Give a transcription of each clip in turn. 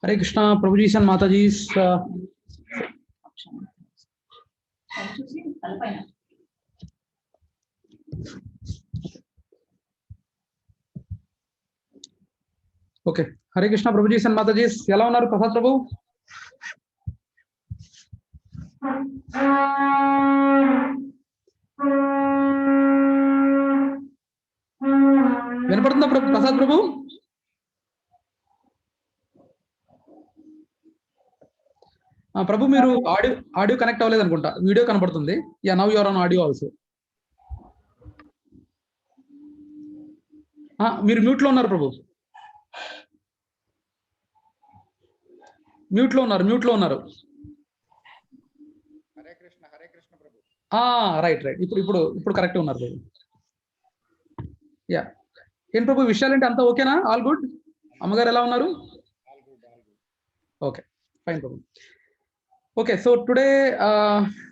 हरे कृष्णा प्रभु जी सन माता जी okay Hare Krishna Prabhuji sun Mataji ఎలా ఉన్నారు ప్రసాద్ ప్రభు వినపడుతుందా ప్రసాద్ ప్రభు ప్రభు మీరు ఆడియో కనెక్ట్ అవ్వలేదు అనుకుంటా వీడియో కనపడుతుంది yeah now you are on audio also మీరు మ్యూట్ లో ఉన్నారు ప్రభు మ్యూట్ లో ఉన్నారు హరే కృష్ణ ప్రభు రైట్ ఇప్పుడు కరెక్ట్ ఉన్నారు ప్రభు యా ఏం ప్రభు విషయాలేంటి అంతా ఓకేనా ఆల్ గుడ్ అమ్మగారు ఎలా ఉన్నారు okay fine Prabhu okay so today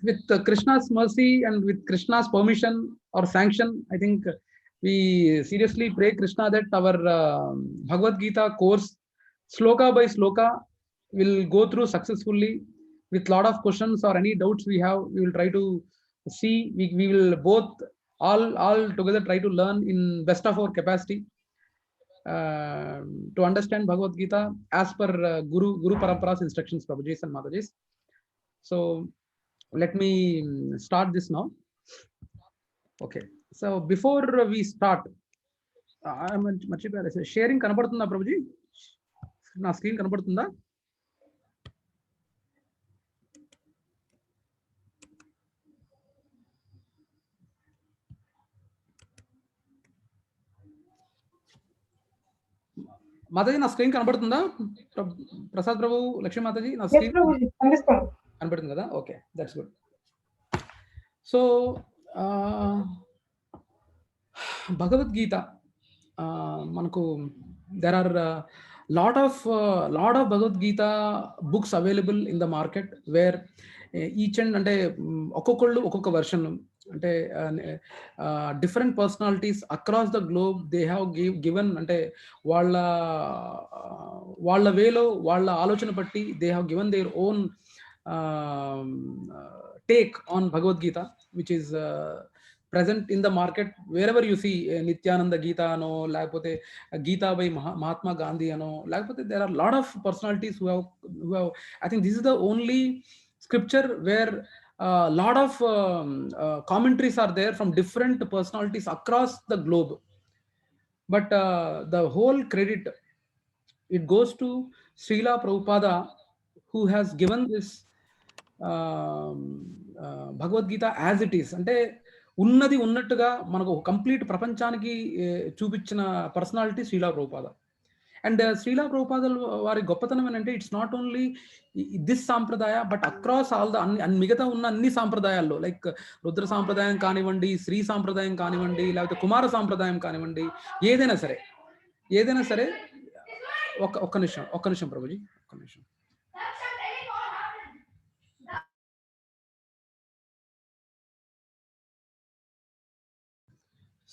with Krishna's mercy and with Krishna's permission or sanction I think we seriously pray Krishna that our Bhagavad Gita course sloka by sloka will go through successfully with lot of questions or any doubts we have. We will try to see, we will both all together try to learn in best of our capacity to understand Bhagavad Gita as per Guru Parampara's instructions, Prabhujis and Matajis. So let me start this now. Okay, so before we start, I'm sharing కనబడుతుందా ప్రభుజీ నా screen కనబడుతుందా మాతాజీ నా screen కనబడుతుందా ప్రసాద్ ప్రభు లక్ష్మీ మాతాజీ నా screen కనబడుతుంది కదా okay that's good so Bhagavad Gita మనకు there are lot of Bhagavad Gita books available in the market where each and అంటే ఒక్కొక్క వెర్షన్ అంటే different personalities across the globe they have given అంటే వాళ్ళ వేలో వాళ్ళ ఆలోచన బట్టి they have given their own take on Bhagavad Gita, which is present in the market wherever you see Nityananda Gita ano lakapothe Gita by Mahatma Gandhi ano lakapothe there are a lot of personalities who have I think this is the only scripture where a lot of commentaries are there from different personalities across the globe, but the whole credit it goes to Srila Prabhupada who has given this Bhagavad Gita as it is. అంటే ఉన్నది ఉన్నట్టుగా మనకు complete ప్రపంచానికి చూపించిన personality Sreela Prabhupada. And Sreela Prabhupada వారి గొప్పతనం ఏంటంటే it's not only this సాంప్రదాయ బట్ అక్రాస్ ఆల్ ద మిగతా ఉన్న అన్ని సాంప్రదాయాల్లో లైక్ రుద్ర సాంప్రదాయం కానివ్వండి, శ్రీ సాంప్రదాయం కానివ్వండి, లేకపోతే కుమార సాంప్రదాయం కానివ్వండి, ఏదైనా సరే ఒక్క నిమిషం ప్రభుజీ ఒక్క నిమిషం.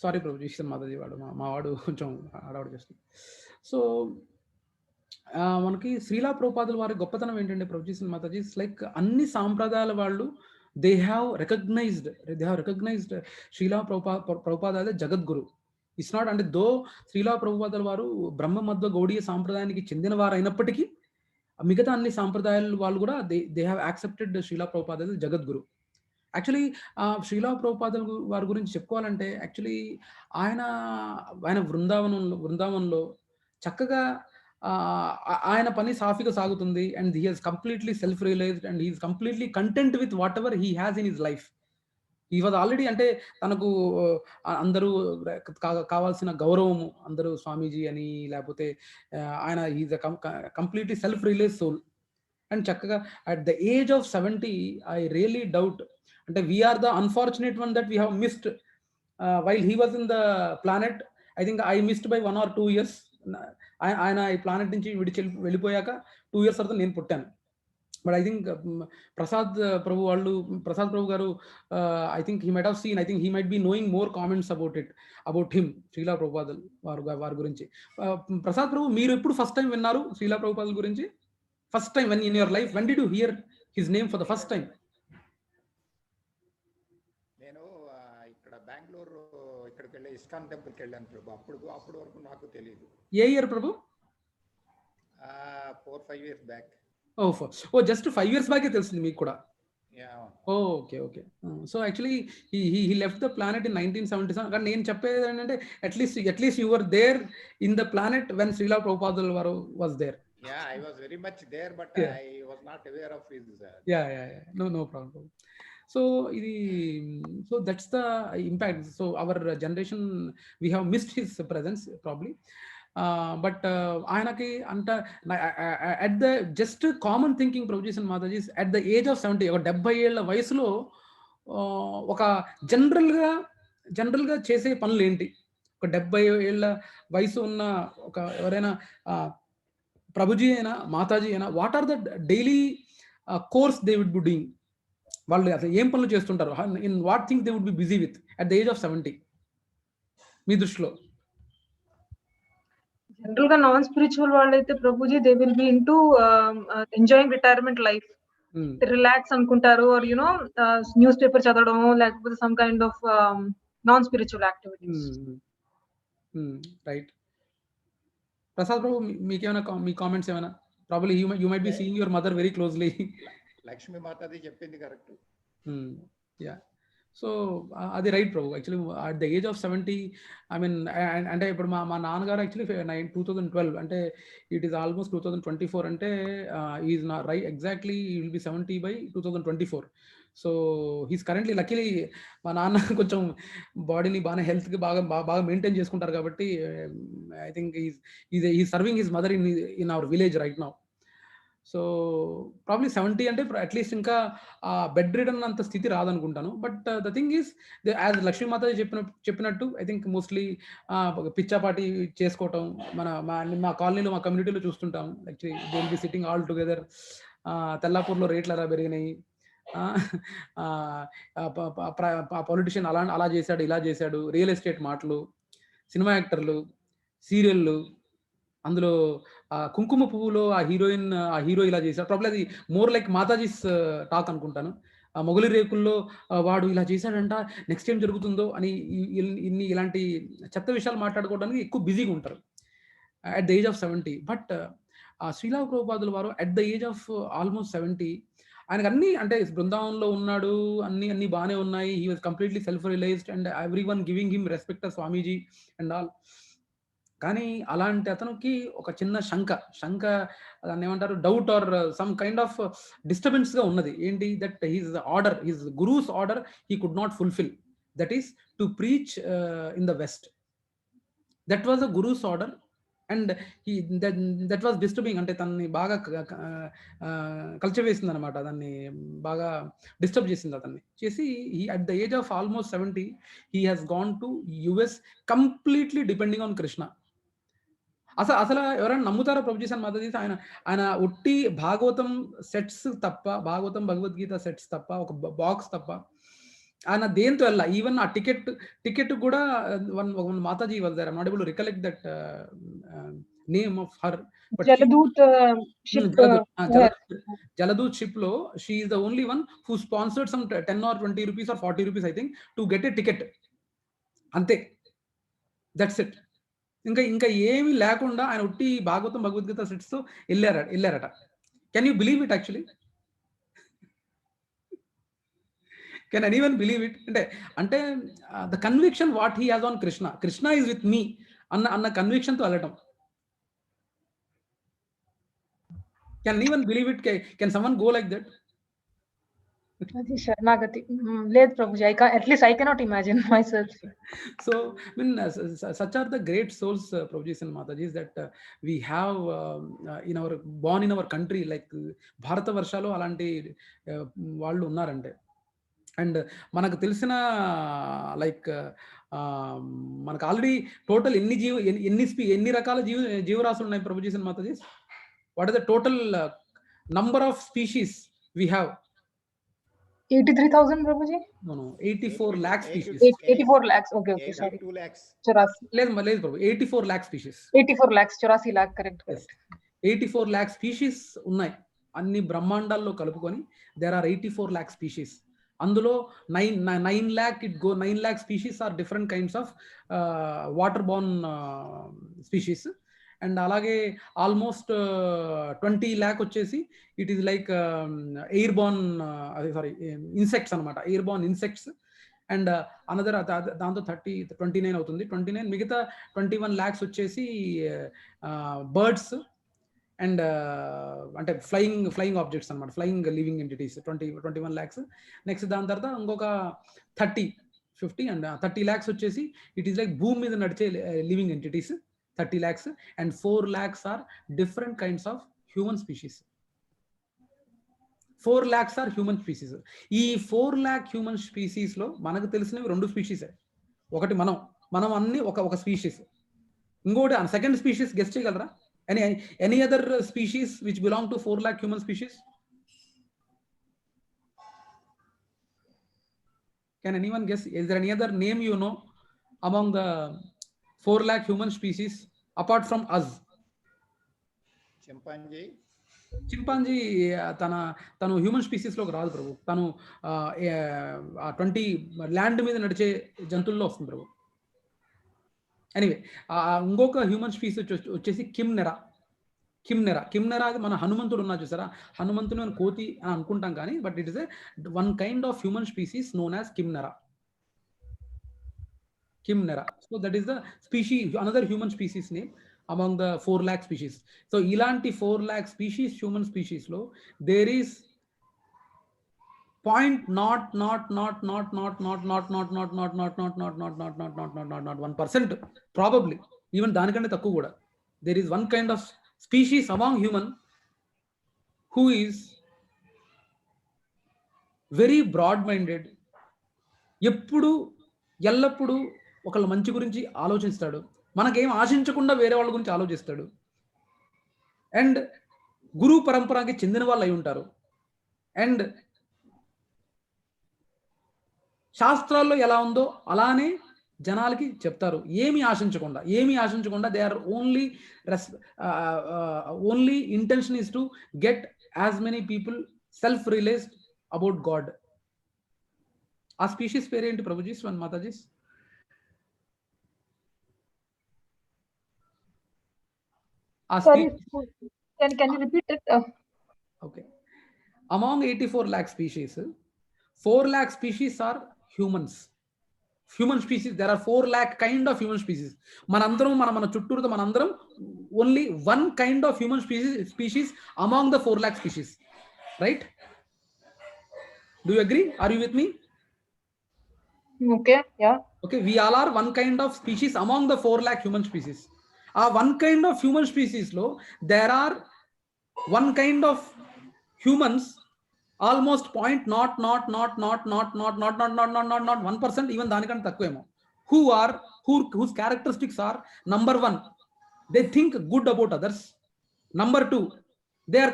సారీ ప్రభు జీషన్ మాతాజీ మా వాడు కొంచెం అడవాడు చేస్తుంది. సో మనకి శ్రీలా ప్రభుపాదుల వారి గొప్పతనం ఏంటంటే ప్రభు జీషన్ మాతాజీ లైక్ అన్ని సాంప్రదాయాల వాళ్ళు they have recognized Srila Prabhupada అదే జగద్గురు. ఇట్స్ నాట్ అంటే దో శ్రీలా ప్రభుపాదుల వారు బ్రహ్మ మధ్వ గౌడీయ సాంప్రదాయానికి చెందిన వారు అయినప్పటికీ మిగతా అన్ని సాంప్రదాయాలు వాళ్ళు కూడా they have accepted Sreela Prabhupada అదే జగద్గురు. యాక్చువల్లీ శ్రీలా ప్రభుపాదుల వారి గురించి చెప్పుకోవాలంటే యాక్చువల్లీ ఆయన బృందావనంలో చక్కగా ఆయన పని సాఫీగా సాగుతుంది and he has completely self realized and he is completely content with whatever he has in his life. He was already అంటే తనకు అందరూ కావాల్సిన గౌరవము అందరూ స్వామీజీ అని లేకపోతే ఆయన is completely self realise soul and చక్కగా at the age of 70 I really doubt అంటే we're the unfortunate one that we have missed while he was in the planet. I think I missed by 1 or 2 years. ఆయన ఈ planet నుంచి వెళ్ళిపోయాక 2 years తర్వాత నేను పుట్టాను. But I think Prasad ప్రభు గారు I think he might have seen, I think he might be knowing more comments about him Sreela ప్రభుపాదుల వారి గురించి. ప్రసాద్ ప్రభు మీరు ఎప్పుడు ఫస్ట్ టైం విన్నారు శ్రీలా ప్రభుపాదుల గురించి? First time when in your life, when did you hear his name for the first time? నేను ఇక్కడ బెంగళూరు ఇక్కడికి వెళ్ళి ఇస్కాన్ టెంపుల్కి వెళ్ళాను ప్రభు. అప్పుడు వరకు నాకు తెలియదు. ఏ year Prabhu? 4-5 years back. Just 5 years బ్యాకే తెలిసింది మీకు కూడా? Okay. So actually he left the planet in 1977. కానీ నేను చెప్పేది ఏంటంటే at least you were there in the planet when Srila ప్రభుపాదుల వారు was there. Yeah, I was very much there, but yeah. I was not aware of his. Yeah. No problem. So that's the impact. So our generation, we have missed his presence probably. But ఆయనకి అంట at the just common thinking Prabhuji and Mataji, at the age of 70, ఒక 70 ఏళ్ల వయసులో ఒక జనరల్గా చేసే పనులు ఏంటి? ఒక 70 ఏళ్ల వయసు ఉన్న ఒక ఎవరైనా ప్రభుజీ అయినా మాతాజీ అయినా, what are the daily course they would be doing? వాళ్ళు అసలు ఏం పనులు చేస్తుంటారు? In what things they would be busy with at the age of 70 మీ దృష్టిలో? జనరల్ గా నాన్ స్పిరిచువల్ వాళ్ళైతే Prabhuji they will be into enjoying retirement life, relax అనుకుంటారు, ఆర్ యునో న్యూస్ పేపర్ చదవడం, లేకపోతే some kind of non spiritual activities. Right. Prasad Prabhu, మీకేమైనా మీ comments ఏమైనా? Probably you might be seeing your mother very closely. Lakshmi మాతాది చెప్పింది correct. Yeah. So అది right Prabhu. Actually at the age of 70, I mean, అంటే ఇప్పుడు మా నాన్నగారు యాక్చువల్లీ 2012, అంటే ఇట్ ఈస్ ఆల్మోస్ట్ 2024, అంటే ఈజ్ నా రైట్ ఎగ్జాక్ట్లీ ఈ will be 70 by 2024. So he's currently, luckily మా నాన్న కొంచెం బాడీని బాగా హెల్త్కి బాగా మెయింటైన్ చేసుకుంటారు కాబట్టి I think is serving his mother in our village right now. So probably 70 అంటే అట్లీస్ట్ ఇంకా బెడ్ రిడన్ అంత స్థితి రాదనుకుంటాను. But the thing is, as Lakshmimata చెప్పినట్టు ఐ థింక్ మోస్ట్లీ పిచ్చాపాటి చేసుకోవటం మా కాలనీలో, మా కమ్యూనిటీలో చూస్తుంటాం. Actually they will be sitting all together. తెల్లాపూర్లో రేట్లు ఎలా పెరిగినాయి, పొలిటిషియన్ అలా చేశాడు, ఇలా చేశాడు, రియల్ ఎస్టేట్ మాటలు, సినిమా యాక్టర్లు, సీరియళ్ళు, అందులో కుంకుమ పువ్వులో ఆ హీరో ఇలా చేశాడు. ప్రాబ్లీ అది మోర్ లైక్ మాతాజీస్ టాక్ అనుకుంటాను. మొగలి రేకుల్లో వాడు ఇలా చేశాడంట, నెక్స్ట్ ఏం జరుగుతుందో అని ఇలాంటి చెత్త విషయాలు మాట్లాడుకోవడానికి ఎక్కువ బిజీగా ఉంటారు at the age of 70. But Srila ప్రభుపాదుల వారు at the age of almost 70, ఆయనకు అన్ని, అంటే బృందావనంలో ఉన్నాడు, అన్ని బాగానే ఉన్నాయి. He was completely self realized and every one giving him respect of Swamiji and all. కానీ అలాంటి అతనికి ఒక చిన్న శంక దాన్ని ఏమంటారు, doubt or some kind of disturbance గా ఉన్నది. ఏంటి? That his guru's order he could not fulfil, that is to preach in the west. That was the gurus order and that was disturbing. అంటే తనని బాగా కల్చవేసింది అనమాట, దాన్ని బాగా డిస్టర్బ్ చేసింది. అతన్ని చేసి at the age of almost 70 he has gone to US completely depending on Krishna. అసలు ఎవరైనా నమ్ముతారా ప్రభుజీ మాతాజీ? ఆయన ఒట్టి భాగవతం సెట్స్ తప్ప, భాగవతం భగవద్గీత సెట్స్ తప్ప, ఒక బాక్స్ తప్ప ఆయన దేంతో వెళ్ళా. ఈవెన్ ఆ టికెట్ కూడా one Mataji was there. I'm not able to recollect that name of her. Jaladuta ship లో she is the only one who sponsored some 10 or 20 rupees or 40 rupees I think to get a ticket. అంతే, that's it. ఇంకా ఏమీ లేకుండా ఆయన ఒట్టి Bhagavatam Bhagavad Gita sets తో వెళ్ళారట. Can you believe it? Actually can anyone believe it? అంటే the conviction what he has on Krishna is with me అన్న కన్విక్షన్ తో వెళ్ళటం. Can anyone believe it? Can someone go like that? అది శరణాగతి. లేదు Prabhuji, at least I cannot imagine my self. So I mean, such are the great souls, Prabhuji and Mataji, that we have born in our country, like భారత వర్షాలు అలాంటి వాళ్ళు ఉన్నారంటే. And మనకు తెలిసిన లైక్ మనకు ఆల్రెడీ టోటల్ ఎన్ని రకాల జీవరాశులు ఉన్నాయి Prabhuji and Mataji? What is the total number of species we have? 83,000 Prabhuji? No, 84 lakh species. 84 lakhs. Okay, sorry. 82 lakhs. 84 లేదు ప్రభు, 84 lakh species. 84 lakhs, 84 lakh, correct. 84 lakh species ఉన్నాయి. అన్ని బ్రహ్మాండాల్లో కలుపుకొని దేర్ ఆర్ 84 lakh స్పీషీస్. అందులో 9 lakh species are different kinds of water borne species. And అలాగే almost 20 lakh వచ్చేసి it is like air borne insects అనమాట, air borne insects. And another దాంతో 29 అవుతుంది. 29 మిగతా 21 lakhs వచ్చేసి బర్డ్స్ అండ్ అంటే ఫ్లయింగ్ ఆబ్జెక్ట్స్ అనమాట, flying living entities 21 lakhs. Next దాని తర్వాత ఇంకొక 50 అండ్ 30 lakhs వచ్చేసి ఇట్ ఈస్ లైక్ భూమి మీద నడిచే living entities 30 lakhs. And 4 lakhs are different kinds of human species. 4 lakhs are human species. ఈ 4 lakh హ్యూమన్ స్పీసీస్లో మనకు తెలిసినవి 2 స్పీషీసే. ఒకటి మనం అన్ని ఒక స్పీషీస్. ఇంకోటి సెకండ్ స్పీషీస్ గెస్ట్ చేయగలరా? Any other species which belong to 4 lakh human species? Can anyone guess? Is there any other name you know among the 4 lakh human species apart from us? Chimpanzee తను human స్పీసీస్లోకి రాదు ప్రభు. తను 20 land మీద నడిచే జంతువుల్లో వస్తుంది ప్రభు. Anyway ఇంకొక human species వచ్చేసి కిమ్నెరా. అది మన హనుమంతుడు ఉన్నా చూసారా, హనుమంతుడు అని కోతి అని అనుకుంటాం కానీ but it is one kind of human species known as Kinnara. So that is the another human species name among the 4 lakh species. So ilanti 4 lakh species human species lo there is 1% probably even danikante takku kuda there is one kind of species among human who is very broad minded. ఎప్పుడు ఎల్లప్పుడు ఒకళ్ళ మంచి గురించి ఆలోచిస్తాడు, మనకేం ఆశించకుండా వేరే వాళ్ళ గురించి ఆలోచిస్తాడు. అండ్ గురు పరంపరకి చెందిన వాళ్ళు అయి ఉంటారు. అండ్ శాస్త్రాల్లో ఎలా ఉందో అలానే జనాలకి చెప్తారు, ఏమీ ఆశించకుండా they are only intention is to get as many people self realized about God. ఆ స్పీషీస్ పేరేంటి Prabhujis and Matajis? Sorry, can you repeat it? Okay. Among 84 lakh species, 4 lakh species are humans. Human species, there are 4 lakh kind of human species. మన చుట్టూరుతో మనందరం only one kind of human species among the 4 lakh species. Right? Do you agree? Are you with me? Okay, yeah. Okay, we all are one kind of species among the 4 lakh human species. ఆ one kind of human స్పీసీస్లో there are one kind of humans almost 0.1%, even దానికంటే తక్కువేమో, whose characteristics are number 1, they think good about others. Number 2, their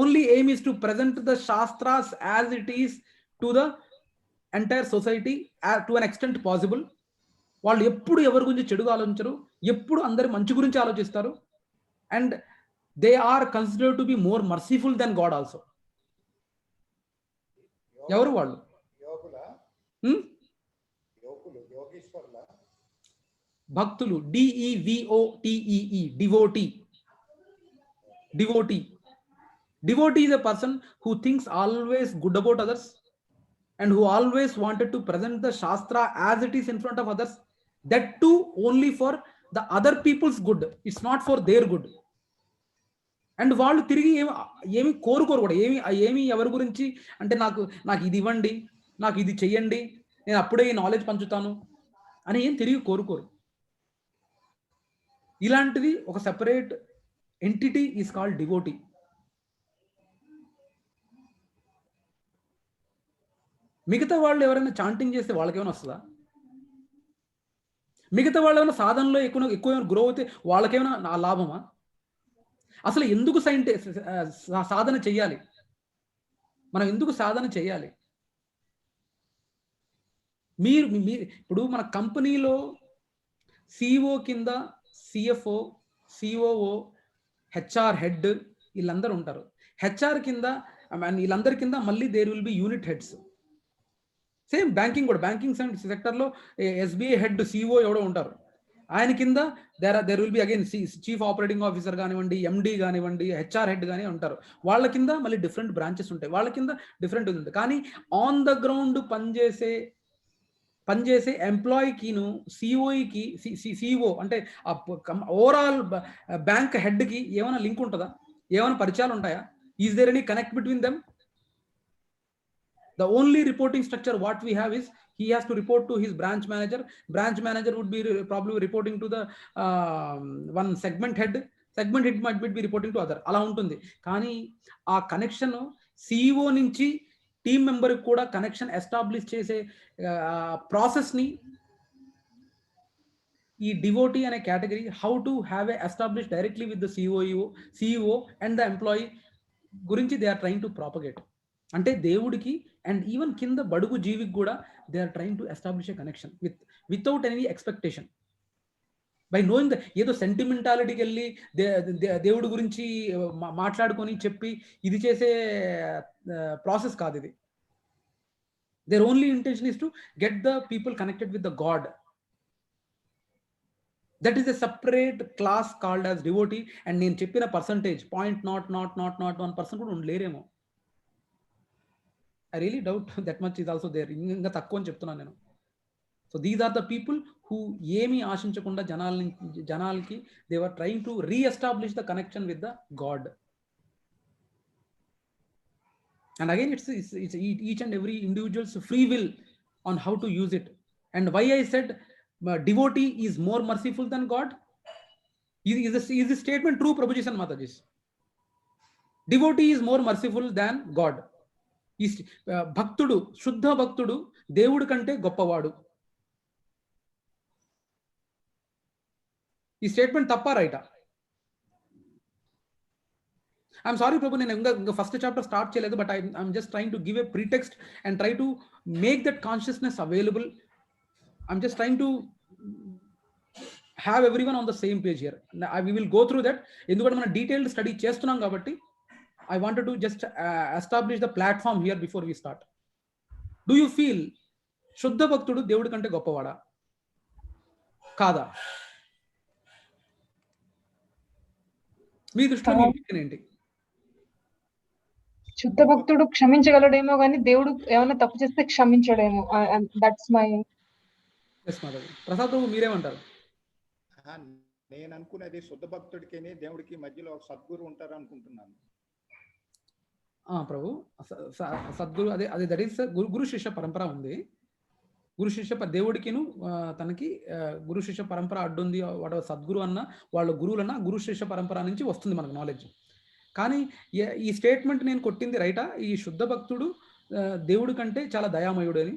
only aim is to present the shastras as it is to the entire society to an extent possible. వాళ్ళు ఎప్పుడు ఎవరి గురించి చెడుగా ఆలోచించరు, ఎప్పుడు అందరి మంచి గురించి ఆలోచిస్తారు. And they are considered to be more merciful than God also. ఎవరు వాళ్ళు? భక్తులు. DEVOTEE, devotee is a person who thinks always good about others and who always wanted to present the shastra as it is in front of others, that too only for the other people's good, it's not for their good. And వాళ్ళు తిరిగి ఏమి కోరుకోరు కూడా, ఏమి ఎవరి గురించి అంటే నాకు ఇది ఇవ్వండి, నాకు ఇది చెయ్యండి, నేను అప్పుడే ఈ నాలెడ్జ్ పంచుతాను అని ఏం తిరిగి కోరుకోరు. ఇలాంటిది ఒక separate entity is called devotee. మిగతా వాళ్ళు ఎవరైనా చాంటింగ్ చేస్తే వాళ్ళకేమైనా వస్తుందా? మిగతా వాళ్ళు ఏమైనా సాధనలో ఎక్కువ గ్రో అయితే వాళ్ళకేమైనా లాభమా? అసలు ఎందుకు సాధన చెయ్యాలి? మనం ఎందుకు సాధన చేయాలి? మీరు ఇప్పుడు మన కంపెనీలో సిఇఓ కింద CFO, COO, HR హెడ్ వీళ్ళందరూ ఉంటారు. హెచ్ఆర్ కింద వీళ్ళందరి కింద మళ్ళీ there will be unit heads. Same banking కూడా, బ్యాంకింగ్ సెక్టర్లో ఎస్బీఐ హెడ్ సిఇఓ ఎవడో ఉంటారు, ఆయన కింద there will be again chief operating officer కానివ్వండి, ఎండి కానివ్వండి, హెచ్ఆర్ హెడ్ కానీ ఉంటారు. వాళ్ళ కింద మళ్ళీ డిఫరెంట్ బ్రాంచెస్ ఉంటాయి, వాళ్ళ కింద డిఫరెంట్ ఉంటుంది. కానీ ఆన్ ద గ్రౌండ్ పనిచేసే ఎంప్లాయీకిను సిఓఈకి సిఇఓ అంటే ఓవరాల్ బ్యాంక్ హెడ్కి ఏమైనా లింక్ ఉంటుందా? ఏమైనా పరిచయాలు ఉంటాయా? Is there any connect between them? The only reporting structure what we have is he has to report to his branch manager. Branch manager would be probably reporting to the one segment head. Segment head might be reporting to other. అలా ఉంటుంది. కానీ ఆ connection CEO నుంచి team member కూడా connection establish చేసే ప్రాసెస్ని ఈ devotee అనే category how to have a establish directly with the CEO and the employee గురించి they are trying to propagate. అంటే దేవుడికి అండ్ ఈవెన్ కింద బడుగు జీవికి కూడా they are trying to establish a connection without any expectation. By knowing ఏదో సెంటిమెంటాలిటీకి వెళ్ళి దేవుడి గురించి మాట్లాడుకొని చెప్పి ఇది చేసే ప్రాసెస్ కాదు ఇది. Their only intention is to get the people connected with the God. That is a separate class called as devotee. And నేను చెప్పిన పర్సంటేజ్ 0.00001% కూడా ఉండలేరేమో. I really doubt that much is also there. ఇంకా తక్కువ అని చెప్తున్నాను నేను. So these are the people who ఏమీ ఆశించకుండా జనాలకి they were trying to reestablish the connection with the God. And again it's each and every individual's free will on how to use it. And why I said devotee is more merciful than God. Is this statement true, Prabhuji and Mataji? Devotee is more merciful than God. భక్తుడు, శుద్ధ భక్తుడు దేవుడి కంటే గొప్పవాడు. ఈ statement తప్ప రైటా? I'm sorry Prabhu, నేను ఇంకా ఫస్ట్ చాప్టర్ స్టార్ట్ చేయలేదు. But I'm just trying to give a pretext and try to make that consciousness available. I'm just trying to have everyone on the same page here. We will go through that. ఎందుకంటే మనం detailed study చేస్తున్నాం కాబట్టి I wanted to just establish the platform here before we start. Do you feel శుద్ధ భక్తుడు దేవుడి కంటే గొప్పవాడా కాదా? మీ దృష్టిలో మీ ఒపీనియన్ ఏంటి? శుద్ధ భక్తుడు క్షమించగలడేమో కానీ దేవుడు ఏమైనా తప్పు చేస్తే క్షమించడేమో. దట్స్ మై ప్రసాద్ ప్రభు, మీరేమంటారు? నేను అనుకునేది శుద్ధ భక్తుడికి దేవుడికి మధ్యలో ఒక సద్గురు ఉంటారు అనుకుంటున్నాను. ప్రభు, సద్గురు అదే దట్ ఈస్ గురు శిష్య పరంపర ఉంది. గురు శిష్య దేవుడికిను తనకి గురు శిష్య పరంపర అడ్డుంది. వాడు సద్గురు అన్న వాళ్ళ గురువులన్న గురు శిష్య పరంపర నుంచి వస్తుంది మనకు నాలెడ్జ్. కానీ ఈ స్టేట్మెంట్ నేను కొట్టింది రైటా? ఈ శుద్ధ భక్తుడు దేవుడి కంటే చాలా దయామయుడు అని.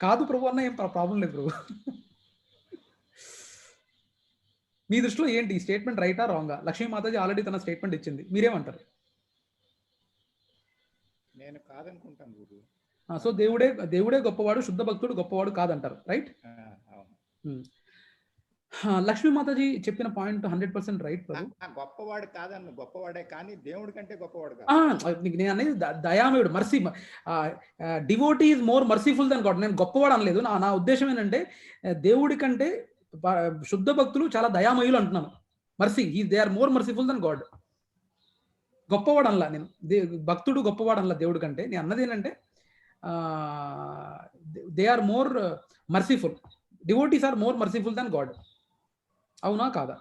కాదు ప్రభు అన్న, ఏం ప్రాబ్లం లేదు ప్రభు. మీ దృష్టిలో ఏంటి ఈ స్టేట్మెంట్ రైటా రాంగా? లక్ష్మీ మాతాజీ ఆల్రెడీ తన స్టేట్మెంట్ ఇచ్చింది, మీరేమంటారు? నేను కాదనుకుంటాను గురు. సో దేవుడే గొప్పవాడు, శుద్ధ భక్తుడు గొప్పవాడు కాదంటారు, రైట్? లక్ష్మీ మాతాజీ చెప్పిన పాయింట్ 100% రైట్. గొప్పవాడు కాదన్న, గొప్పవాడే కానీ దేవుడి కంటే గొప్పవాడు కాదు. నేను అనేది దయామయుడు, mercy. Devotee is more merciful than God. నేను గొప్పవాడు అనలేదు. నా ఉద్దేశం ఏంటంటే దేవుడి కంటే శుద్ధ భక్తులు చాలా దయామయులు అంటున్నాను. Mercy, they are more merciful than God. గొప్పవాడు అనలా నేను, భక్తుడు గొప్పవాడు అనలా దేవుడి కంటే. నేను అన్నది ఏంటంటే they are more merciful. Devotees are more merciful than God. అవునా కాదా?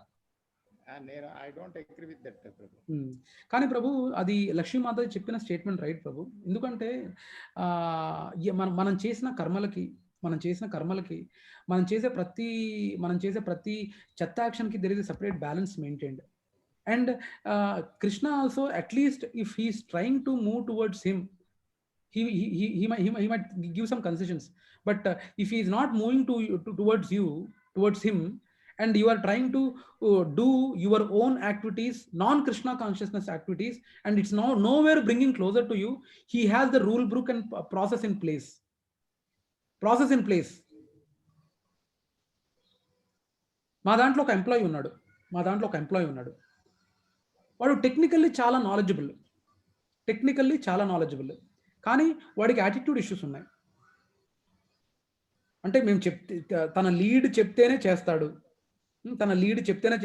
కానీ ప్రభు, అది లక్ష్మీమాత చెప్పిన స్టేట్మెంట్ రైట్ ప్రభు. ఎందుకంటే మనం చేసిన కర్మలకి మనం చేసే ప్రతి చెత్త యాక్షన్కి there is a separate balance maintained. And Krishna also, at least if he's trying to move towards him, he might give some concessions. But if he is not moving towards him, and you are trying to do your own activities, non-Krishna consciousness activities, and it's nowhere bringing closer to you, he has the rule book and process in place. మా దాంట్లో ఒక employee ఉన్నాడు, మా దాంట్లో ఒక employee ఉన్నాడు. వాడు technically చాలా నాలెడ్జబుల్. కానీ వాడికి యాటిట్యూడ్ ఇష్యూస్ ఉన్నాయి. అంటే మేము తన లీడ్ చెప్తేనే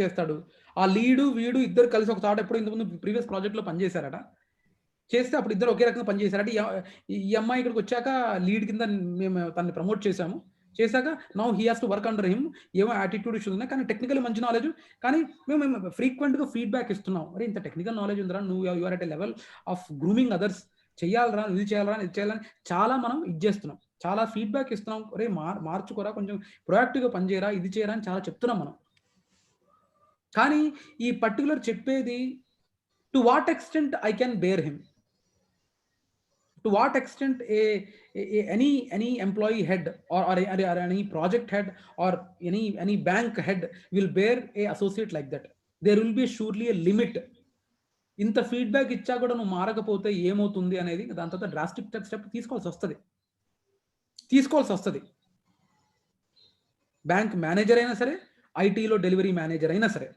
చేస్తాడు. ఆ లీడు వీడు ఇద్దరు కలిసి ఒక చోట ఎప్పుడో ఇంతకుముందు ప్రీవియస్ ప్రాజెక్ట్‌లో పనిచేశారట. చేస్తే అప్పుడు ఇద్దరు ఒకే రకంగా పనిచేశారట. ఈ అమ్మాయి ఇక్కడికి వచ్చాక లీడ్ కింద మేము తనని ప్రమోట్ చేశాము. చేశాక now he has to work under him. ఏమో యాటిట్యూడ్ ఇష్యూస్ ఉన్నాయి. కానీ టెక్నికల్లీ మంచి నాలెడ్జ్. కానీ మేము ఫ్రీక్వెంట్‌గా ఫీడ్‌బ్యాక్ ఇస్తున్నాం. అరే ఇంత టెక్నికల్ నాలెడ్జ్ ఉందిరా, you are at a level of grooming others. చెయ్యాలిరా, ఇది చేయాలని చాలా మనం చేస్తున్నాం. చాలా ఫీడ్‌బ్యాక్ ఇస్తున్నాం. అరే మార్చుకోరా, కొంచెం ప్రొయాక్టివ్‌గా పనిచేయరా, ఇది చేయరా అని చాలా చెప్తున్నాం మనం. కానీ ఈ పర్టిక్యులర్ చెప్పేది to what extent I can bear him, to what extent any employee head or any project head or any bank head will bear a associate like that. There will be surely a limit. ఇంత feedback ఇచ్చా కూడా నువ్వు మారకపోతే ఏమవుతుంది అనేది దాని తర్వాత drastic step తీసుకోవాల్సి వస్తుంది. బ్యాంక్ మేనేజర్ అయినా సరే, ఐటీలో డెలివరీ మేనేజర్ అయినా సరే.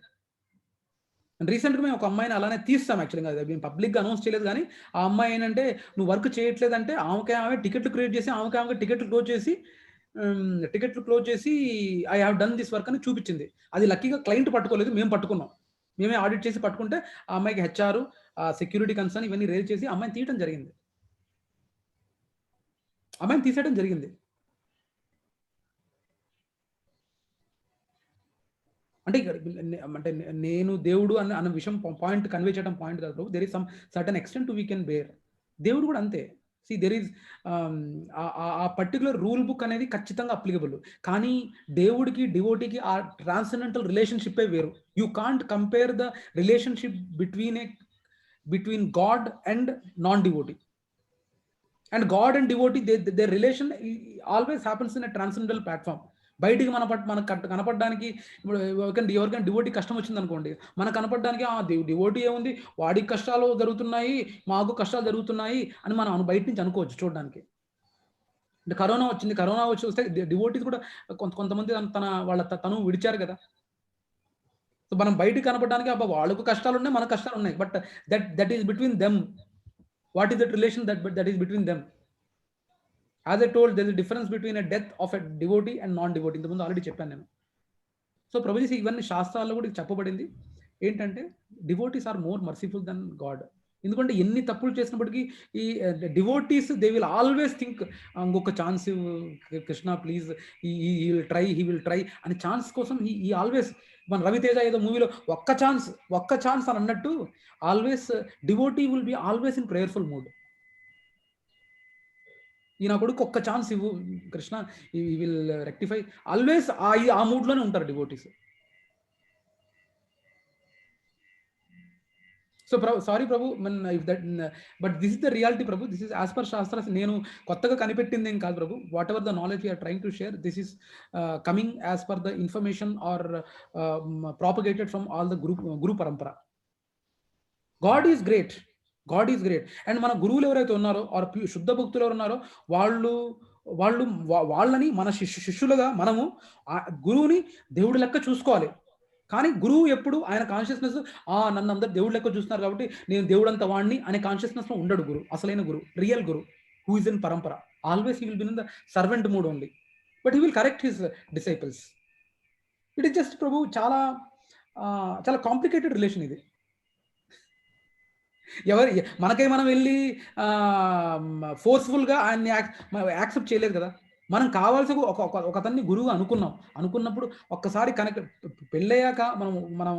రీసెంట్గా మేము ఒక అమ్మాయిని అలానే తీస్తాం. యాక్చువల్గా మేము పబ్లిక్గా అనౌన్స్ చేయలేదు. కానీ ఆ అమ్మాయి ఏంటంటే నువ్వు వర్క్ చేయట్లేదంటే ఆమె టికెట్లు క్రియేట్ చేసి ఆమె టికెట్లు క్లోజ్ చేసి I have done this work అని చూపించింది. అది లక్కీగా క్లయింట్ పట్టుకోలేదు, మేము పట్టుకున్నాం. మేమే ఆడిట్ చేసి పట్టుకుంటే ఆ అమ్మాయికి హెచ్ఆర్, సెక్యూరిటీ కన్సర్న్ ఇవన్నీ రేజ్ చేసి అమ్మాయిని తీసేయడం జరిగింది. అంటే నేను దేవుడు అన్న విషయం పాయింట్ కన్వే చేయడం పాయింట్ కాదు. There is some certain extent we can bear. దేవుడు కూడా అంతే. See there is a particular rule book అనేది ఖచ్చితంగా అప్లికబుల్. కానీ దేవుడికి డివోటీకి ఆ ట్రాన్సెండెంటల్ రిలేషన్షిప్పే వేరు. You can't compare the relationship between God and non devotee. And God and devotee their relation always happens in a transcendental platform. బయటికి మనకు కనపడడానికి ఇప్పుడు ఎవరికైనా డివోటీ కష్టం వచ్చింది అనుకోండి, మనకు కనపడడానికి డివోటీ ఏముంది, వాడికి కష్టాలు జరుగుతున్నాయి, మాకు కష్టాలు జరుగుతున్నాయి అని మనం బయట నుంచి అనుకోవచ్చు చూడడానికి. అంటే కరోనా వచ్చి వస్తే డివోటీస్ కూడా కొంతమంది తను విడిచారు కదా. సో మనం బయటికి కనపడడానికి వాళ్ళకు కష్టాలు ఉన్నాయి, మనకు కష్టాలు ఉన్నాయి. But that is between them. What is that relation that is between them? As I told, there is a difference between a death of a devotee and non-devotee. ఇంతకుముందు ఆల్రెడీ చెప్పాను నేను. సో ప్రభుజీ ఇవన్నీ శాస్త్రాల్లో కూడా చెప్పబడింది. ఏంటంటే devotees are more merciful than God. ఎందుకంటే ఎన్ని తప్పులు చేసినప్పటికీ ఈ devotees they will always think ఇంకొక chance Krishna please, he will try అని ఛాన్స్ కోసం ఈ ఆల్వేస్. మన రవితేజ ఏదో మూవీలో ఒక్క ఛాన్స్ అని అన్నట్టు always devotee will be always in prayerful mood. ఈ నా కొడుకు ఒక్క ఛాన్స్ ఇవ్వు కృష్ణ, ఈ విల్ రెక్టిఫై. ఆల్వేస్ ఆ మూడ్లోనే ఉంటారు devotees. So sorry Prabhu, but this is the reality Prabhu. This is as per shastras. నేను కొత్తగా కనిపెట్టింది ఏం కాదు Prabhu. Whatever the knowledge you're trying to share, this is coming as per the information are propagated from all the guru parampara. God is great. And మన గురువులు ఎవరైతే ఉన్నారో are శుద్ధ భక్తులు ఎవరు ఉన్నారో వాళ్ళని మన శిష్యులుగా మనము గురువుని దేవుడి లెక్క చూసుకోవాలి. కానీ గురువు ఎప్పుడు ఆయన కాన్షియస్నెస్ నన్ను అందరు దేవుడి లెక్క చూస్తున్నారు కాబట్టి నేను దేవుడంత వాడిని అనే కాన్షియస్నెస్లో ఉండడు గురు. అసలైన guru, real guru who is in parampara, always he will be in the servant mood only, but he will correct his disciples. It is just Prabhu చాలా కాంప్లికేటెడ్ రిలేషన్ ఇది. మనకై మనం వెళ్ళి ఫోర్స్ఫుల్గా ఆయన్ని యాక్సెప్ట్ చేయలేదు కదా. మనం కావాల్సి ఒక అతన్ని గురువు అనుకున్నప్పుడు ఒక్కసారి పెళ్ళయ్యాక మనం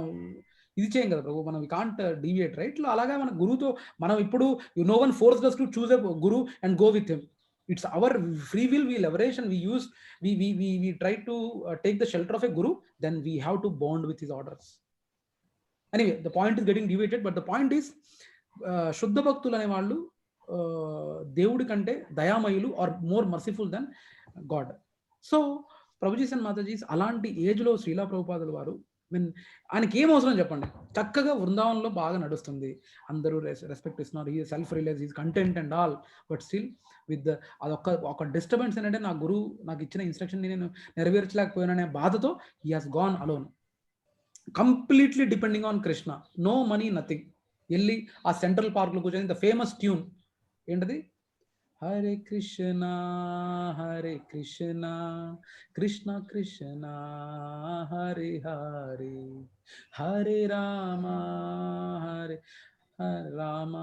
ఇది చేయం కదా ప్రభు. మనం కాంట్ డీవియేట్ రైట్. అలాగా మన గురువుతో మనం ఇప్పుడు no one forced us to choose a guru and go with him. It's our free will, we leverage and we try to take the shelter of a guru, then we have to bond with his orders. Anyway, the point is getting deviated, but the point is శుద్ధ భక్తులు అనే వాళ్ళు దేవుడి కంటే దయామయులు are more merciful than God. So Prabhujis and Matajis అలాంటి ఏజ్లో శ్రీలా ప్రభుపాదుల వారు ఆయనకి ఏం అవసరం చెప్పండి, చక్కగా వృందావనంలో బాగా నడుస్తుంది, అందరూ రెస్పెక్ట్ ఇస్తున్నారు, ఈ self realize, is content and all. But still with అదొక డిస్టర్బెన్స్ ఏంటంటే నా గురువు నాకు ఇచ్చిన ఇన్స్ట్రక్షన్ని నేను నెరవేర్చలేకపోయాననే బాధతో he has gone alone. Completely depending on Krishna, no money nothing. వెళ్ళి ఆ సెంట్రల్ పార్క్ లో కూర్చొని ద ఫేమస్ ట్యూన్ ఏంటది, హరే కృష్ణ హరే కృష్ణ కృష్ణ కృష్ణ హరే హరే హరే రామ హరే రామ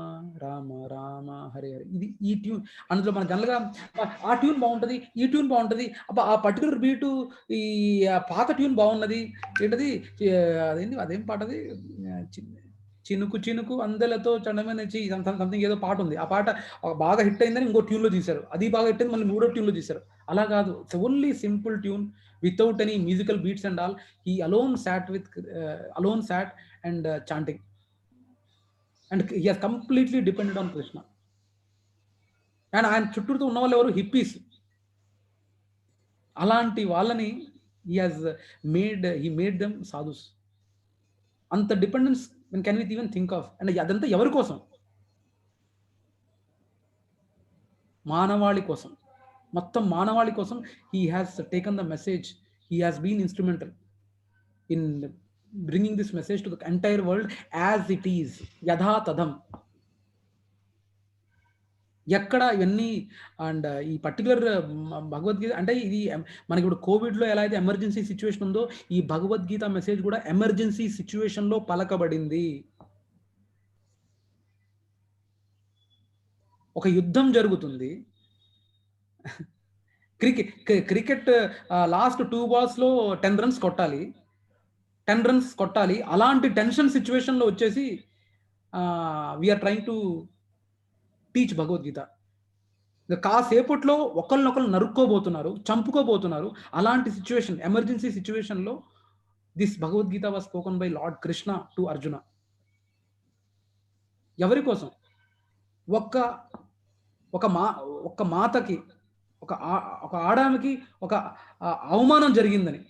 రామ రామ హరే హరే. ఇది ఈ ట్యూన్. అందులో మన జనరల్గా ఆ ట్యూన్ బాగుంటుంది, ఈ ట్యూన్ బాగుంటుంది, అబ్బా ఆ పర్టికులర్ బీటు ఈ పాత ట్యూన్ బాగున్నది. ఏంటది అదేంటి, అదేం పాటది, చినుకు చినుకు అందెలతో చండమైన సంథింగ్ ఏదో పాట ఉంది. ఆ పాట బాగా హిట్ అయిందని ఇంకో ట్యూన్లో తీశారు, అది బాగా హిట్ అయింది మళ్ళీ మూడో ట్యూన్లో తీశారు. అలా కాదు, it's only simple tune without any musical beats and all. He alone sat and chanting and he has completely depended on Krishna. And ఆయన చుట్టూతో ఉన్న వాళ్ళు ఎవరు, హిప్పీస్. అలాంటి వాళ్ళని హీ మేడ్ దెమ్ సాధుస్. అంత dependence can we even think of. And అదంతా ఎవరి కోసం? మానవాళి కోసం, మొత్తం మానవాళి కోసం. He has taken the message, he has been instrumental in bringing this message to the entire world as it is, యథాతథం. ఎక్కడ ఇవన్నీ. అండ్ ఈ పర్టికులర్ భగవద్గీత అంటే ఇది మనకి ఇప్పుడు కోవిడ్లో ఎలా అయితే ఎమర్జెన్సీ సిచ్యువేషన్ ఉందో, ఈ భగవద్గీత మెసేజ్ కూడా ఎమర్జెన్సీ సిచ్యువేషన్లో పలకబడింది. ఒక యుద్ధం జరుగుతుంది, క్రికెట్ లాస్ట్ 2 balls-లో 10 runs కొట్టాలి, 10 runs కొట్టాలి. అలాంటి టెన్షన్ సిచ్యువేషన్లో వచ్చేసి we are trying to teach Bhagavad Gita. కాసేపట్లో ఒకరినొకరు నరుక్కోబోతున్నారు, చంపుకోబోతున్నారు. అలాంటి సిచ్యువేషన్, ఎమర్జెన్సీ సిచ్యువేషన్లో this Bhagavad Gita was spoken by lord Krishna to Arjuna. ఎవరి కోసం? ఒక మాతకి, ఒక ఆడామికి ఒక అవమానం జరిగింది.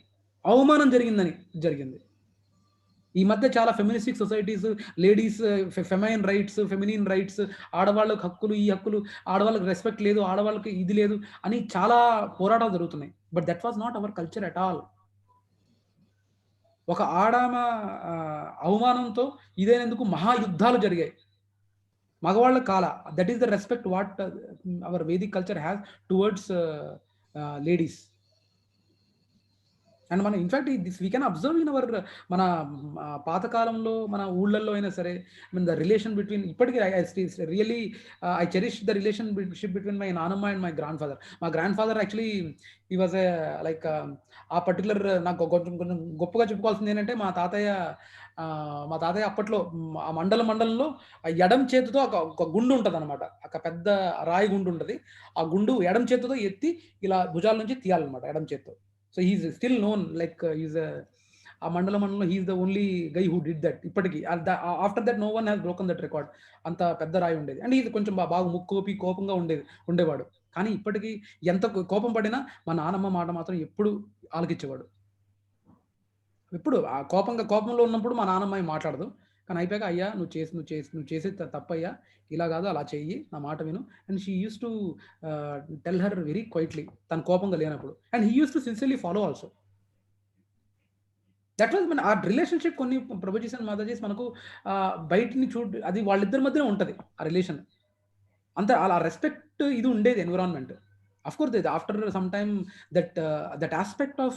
ఈ మధ్య చాలా feministic societies, ladies feminine rights, ఆడవాళ్ళకి హక్కులు, ఈ హక్కులు, ఆడవాళ్ళకి రెస్పెక్ట్ లేదు, ఆడవాళ్ళకి ఇది లేదు అని చాలా పోరాటాలు జరుగుతున్నాయి. But that was not our culture at all. ఒక ఆడామ అవమానంతో ఇదేనందుకు మహాయుద్ధాలు జరిగాయి. మగవాళ్ళ కాల. That is the respect what our Vedic culture has towards ladies. And మనం in fact this we can observe in our మన పాతకాలంలో మన ఊళ్ళల్లో అయినా సరే, మీన్ ద రిలేషన్ బిట్వీన్, ఇప్పటికీ really I cherish the relationship between my నానమ్మ అండ్ మై గ్రాండ్ ఫాదర్. మా grandfather actually he was like ఆ పర్టికులర్ నాకు కొంచెం గొప్పగా చెప్పుకోవాల్సింది ఏంటంటే, మా తాతయ్య అప్పట్లో ఆ మండలంలో ఎడం చేతితో ఒక గుండు ఉంటుంది అనమాట, ఒక పెద్ద రాయి గుండు ఉంటుంది. ఆ గుండు ఎడం చేతితో ఎత్తి ఇలా భుజాల నుంచి తీయాలన్నమాట ఎడం చేతితో. So he is still known like ఆ మండలంలో he is the only guy who did that. ఇప్పటికీ after that no one has broken that record. అంత పెద్ద రాయి ఉండేది. అండ్ ఇది కొంచెం బాగా కోపంగా ఉండేవాడు. కానీ ఇప్పటికీ ఎంత కోపం పడినా మా నానమ్మ మాట మాత్రం ఎప్పుడు ఆలకించేవాడు. ఎప్పుడు ఆ కోపంలో ఉన్నప్పుడు మా నానమ్మ మాట్లాడదు, కానీ అయిపోయాక అయ్యా నువ్వు చేసేది తప్పయ్యా, ఇలా కాదు అలా చెయ్యి, నా మాట విను. And she use to tell her very quietly, తన కోపంగా లేనప్పుడు. And he use to sincerely follow also. That was మన ఆ రిలేషన్షిప్. కొన్ని ప్రభుజీస్ అండ్ మాతాజీస్ మనకు బయటిని అది వాళ్ళిద్దరి మధ్యనే ఉంటుంది ఆ రిలేషన్. అంత అలా రెస్పెక్ట్ ఇది ఉండేది environment. Of course, after some time, that aspect of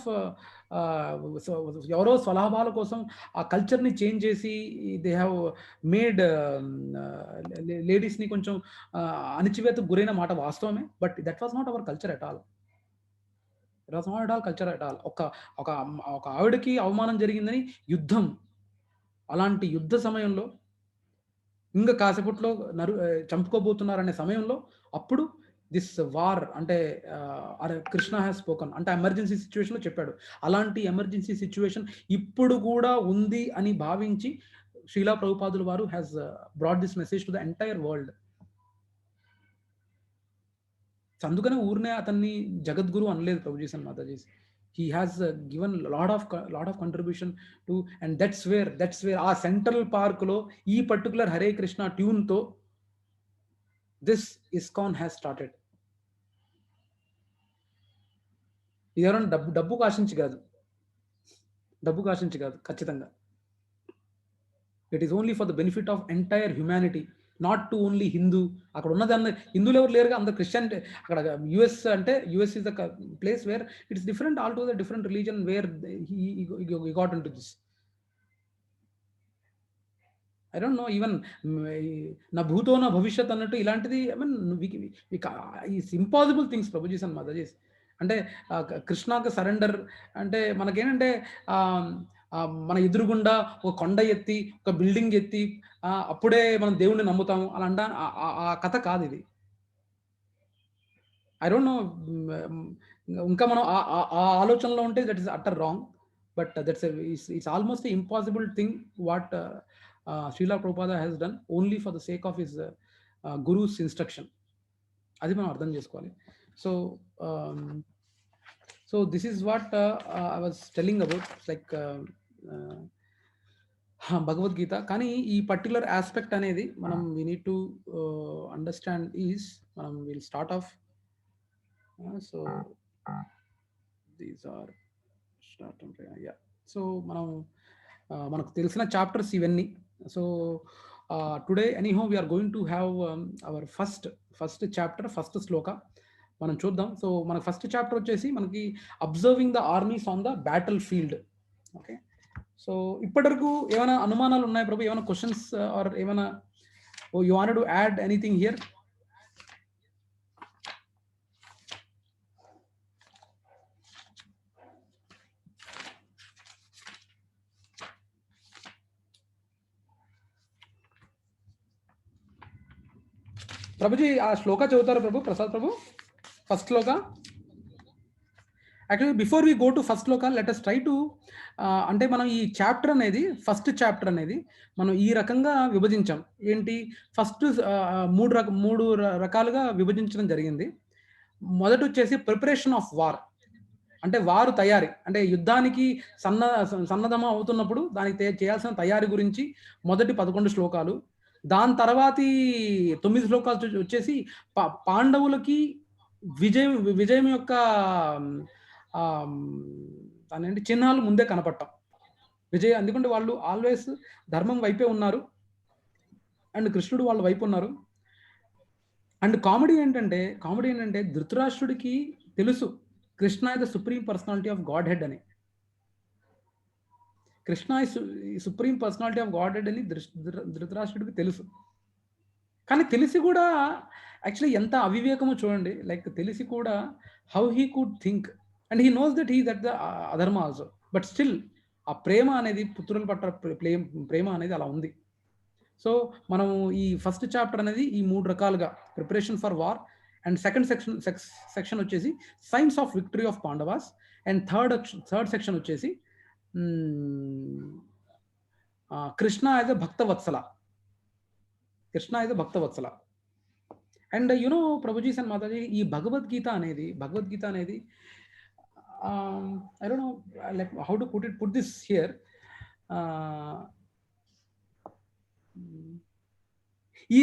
ఎవరో స్వలాభాల కోసం ఆ కల్చర్ని చేంజ్ చేసి దే హ్యావ్ మేడ్ లేడీస్ని కొంచెం అణిచివేతకు గురైన మాట వాస్తవమే. But that was not our culture at all. It was not all culture at all. ఒక ఆవిడకి అవమానం జరిగిందని యుద్ధం, అలాంటి యుద్ధ సమయంలో ఇంకా కాసేపట్లో చంపుకోబోతున్నారనే సమయంలో అప్పుడు దిస్ వార్ అంటే కృష్ణ హ్యాస్ స్పోకన్ అంటే ఎమర్జెన్సీ సిచ్యువేషన్లో చెప్పాడు. అలాంటి ఎమర్జెన్సీ సిచ్యువేషన్ ఇప్పుడు కూడా ఉంది అని భావించి శ్రీలా ప్రభుపాదుల వారు has brought this message to the entire world. అందుకనే ఊరినే అతన్ని జగద్గురు అనలేదు prabhujis and Matajis. He has given lot of contribution to, and that's where ఆ సెంట్రల్ పార్క్ లో ఈ పర్టికులర్ హరే కృష్ణ ట్యూన్ తో this ISKCON has started. ఇది ఎవరైనా డబ్బు కాశించి కాదు, ఖచ్చితంగా it is only for the benefit of entire humanity, not to only Hindu. అక్కడ ఉన్నది హిందువులు ఎవరు లేరుగా, అందరు క్రిస్టియన్. అక్కడ యుఎస్ అంటే US is the place where it's different, all to the different religion where he got into this. I don't know, even నా భూతో నా భవిష్యత్ అన్నట్టు ఇలాంటిది, I mean is impossible things Prabhujis and Matajis. అంటే కృష్ణాకి సరెండర్ అంటే మనకేంటంటే మన ఎదురుగుండా ఒక కొండ ఎత్తి ఒక బిల్డింగ్ ఎత్తి అప్పుడే మనం దేవుణ్ణి నమ్ముతాము అలా అంట, ఆ కథ కాదు ఇది. ఐ డోంట్ నో, ఇంకా మనం ఆ ఆలోచనలో ఉంటే that is utter wrong. But that's it's almost impossible thing what Srila Prabhupada has done only for the sake of his guru's instruction. అది మనం అర్థం చేసుకోవాలి. So this is what I was telling about, like Bhagavad Gita. కానీ ఈ particular aspect అనేది మనం we need to understand is, మనం will start off. So these are so మనకు తెలిసిన చాప్టర్స్ ఇవన్నీ. So today anyhow we're going to have our first chapter, first shloka మనం చూద్దాం. సో మన ఫస్ట్ చాప్టర్ వచ్చేసి మనకి observing the armies on the battlefield. Okay, so ఇప్పటివరకు ఏమైనా అనుమానాలు ఉన్నాయి ప్రభు? ఏమైనా క్వశ్చన్స్ ఆర్ ఏమైనా you wanted to add anything here? Prabhuji ఆ శ్లోక చదువుతారు Prabhu, Prasad Prabhu, first shloka. Actually before we go to first shloka, let us try to, అంటే మనం ఈ చాప్టర్ అనేది, ఫస్ట్ చాప్టర్ అనేది మనం ఈ రకంగా విభజించాం. ఏంటి, ఫస్ట్ మూడు రకాలుగా విభజించడం జరిగింది. మొదటి వచ్చేసి ప్రిపరేషన్ ఆఫ్ వార్, అంటే వారు తయారీ, అంటే యుద్ధానికి సన్నద్ధం అవుతున్నప్పుడు దానికి చేయాల్సిన తయారీ గురించి మొదటి 11 శ్లోకాలు. దాని తర్వాతి 9 శ్లోకాలు వచ్చేసి పాండవులకి విజయం యొక్క దాని చిహ్నాలు ముందే కనపడటం, విజయం. ఎందుకంటే వాళ్ళు ఆల్వేస్ ధర్మం వైపే ఉన్నారు అండ్ కృష్ణుడు వాళ్ళ వైపు ఉన్నారు. అండ్ కామెడీ ఏంటంటే ధృతరాష్ట్రుడికి తెలుసు Krishna is the supreme personality of Godhead అని. Krishna supreme personality of Godhead అని ధృతరాష్ట్రుడికి తెలుసు. కానీ తెలిసి కూడా యాక్చువల్లీ ఎంత అవివేకమో చూడండి. లైక్ తెలిసి కూడా how he could think, and he knows that he that the అధర్మ ఆల్సో, బట్ స్టిల్ ఆ ప్రేమ అనేది, పుత్రుల పట్ల ప్రేమ అనేది అలా ఉంది. సో మనం ఈ ఫస్ట్ చాప్టర్ అనేది ఈ 3 రకాలుగా, preparation for war, and second section వచ్చేసి science of victory of Pandavas, and third section వచ్చేసి Krishna as a Bhaktavatsala. And you know Prabhujis and Mataji, ఈ భగవద్గీత అనేది I don't know like how to put this here. ఈ